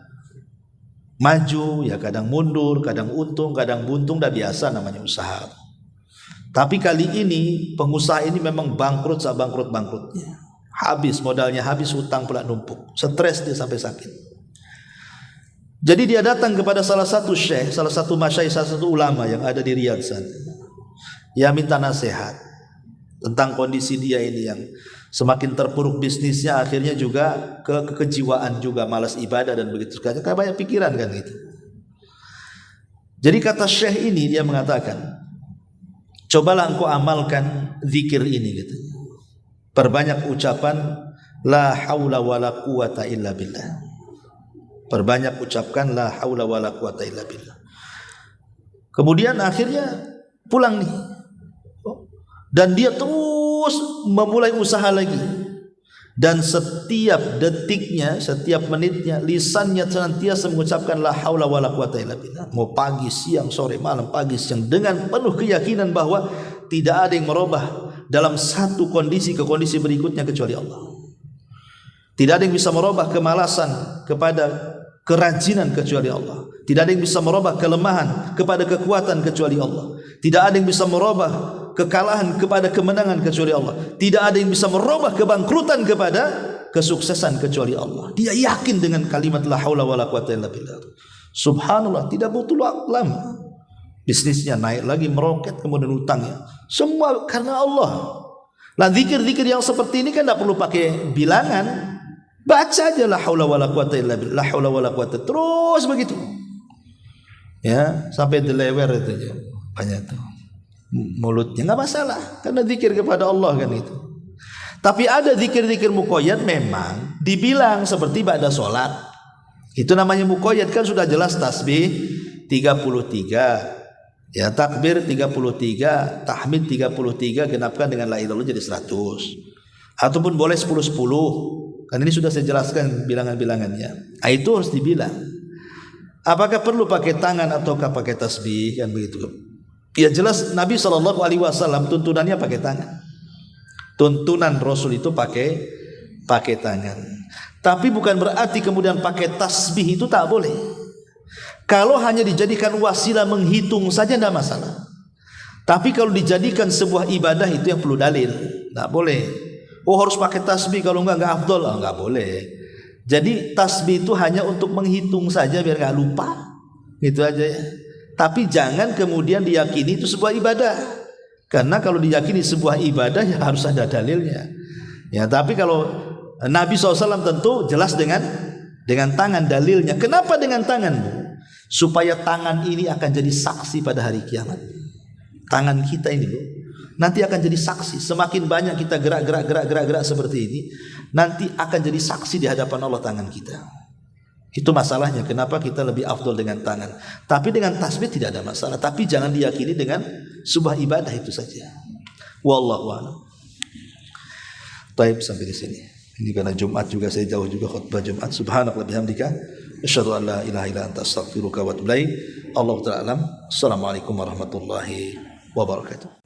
maju, ya kadang mundur, kadang untung, kadang buntung, dah biasa namanya usaha. Tapi kali ini pengusaha ini memang bangkrut sebangkrut-bangkrutnya. Habis modalnya, habis hutang pula numpuk. Stres dia sampai sakit. Jadi dia datang kepada salah satu syekh, salah satu masyayikh, salah satu ulama yang ada di Riyadh sana. Ya, minta nasihat tentang kondisi dia ini yang semakin terpuruk bisnisnya, akhirnya juga kejiwaan juga, malas ibadah dan begitu saja, kayak banyak pikiran kan gitu. Jadi kata syekh ini, dia mengatakan, cobalah engkau amalkan zikir ini gitu. Perbanyak ucapan la haula wala quwata illa billah. Perbanyak ucapkan la haula wala quwata illa billah. Kemudian akhirnya pulang nih. Dan dia terus memulai usaha lagi. Dan setiap detiknya, setiap menitnya, lisannya senantiasa mengucapkan la haula wala quwata illa billah. Mau pagi, siang, sore, malam, pagi, siang, dengan penuh keyakinan bahwa tidak ada yang merubah dalam satu kondisi ke kondisi berikutnya kecuali Allah. Tidak ada yang bisa merubah kemalasan kepada kerajinan kecuali Allah. Tidak ada yang bisa merubah kelemahan kepada kekuatan kecuali Allah. Tidak ada yang bisa merubah kekalahan kepada kemenangan kecuali Allah. Tidak ada yang bisa merubah kebangkrutan kepada kesuksesan kecuali Allah. Dia yakin dengan kalimat la haula wala quwata illa billah. Subhanallah, tidak butuh lama. Bisnisnya naik lagi, meroket, kemudian utangnya. Semua karena Allah. Nah, zikir-zikir yang seperti ini kan tidak perlu pakai bilangan. Baca aja la haula wala quwata illa billah, la haula wala quwata, terus begitu. Ya, sampai delewer itu aja. Banyak tuh. Mulutnya nggak masalah karena zikir kepada Allah kan itu. Tapi ada zikir-zikir muqayyad memang dibilang seperti ba'da sholat. Itu namanya muqayyad, kan sudah jelas tasbih 33, ya takbir 33, tahmid 33, genapkan dengan la ilaha illallah jadi 100. Ataupun boleh 10-10. Kan ini sudah saya jelaskan bilangan-bilangannya. Itu harus dibilang. Apakah perlu pakai tangan ataukah pakai tasbih, kan begitu. Ya jelas Nabi SAW tuntunannya pakai tangan. Tuntunan Rasul itu pakai tangan. Tapi bukan berarti kemudian pakai tasbih itu tak boleh. Kalau hanya dijadikan wasilah menghitung saja tidak masalah. Tapi kalau dijadikan sebuah ibadah itu yang perlu dalil. Tak boleh. Oh harus pakai tasbih, kalau enggak afdol. Enggak boleh. Jadi tasbih itu hanya untuk menghitung saja biar enggak lupa. Gitu aja ya. Tapi jangan kemudian diyakini itu sebuah ibadah. Karena kalau diyakini sebuah ibadah ya harus ada dalilnya. Ya, tapi kalau Nabi SAW tentu jelas dengan tangan dalilnya. Kenapa dengan tangan, Bu? Supaya tangan ini akan jadi saksi pada hari kiamat. Tangan kita ini, Bu, nanti akan jadi saksi. Semakin banyak kita gerak seperti ini, nanti akan jadi saksi di hadapan Allah tangan kita. Itu masalahnya, kenapa kita lebih afdol dengan tangan. Tapi dengan tasbih tidak ada masalah. Tapi jangan diyakini dengan sebuah ibadah itu saja. Wallahu a'lam. Baik, sampai di sini. Ini karena Jumat juga, saya jauh juga khutbah Jumat. Subhanallah bihamdika, asyhadu an la ilaha illa anta astaghfiruka wa atubu ilaik. Allahu ta'ala alam. Assalamualaikum warahmatullahi wabarakatuh.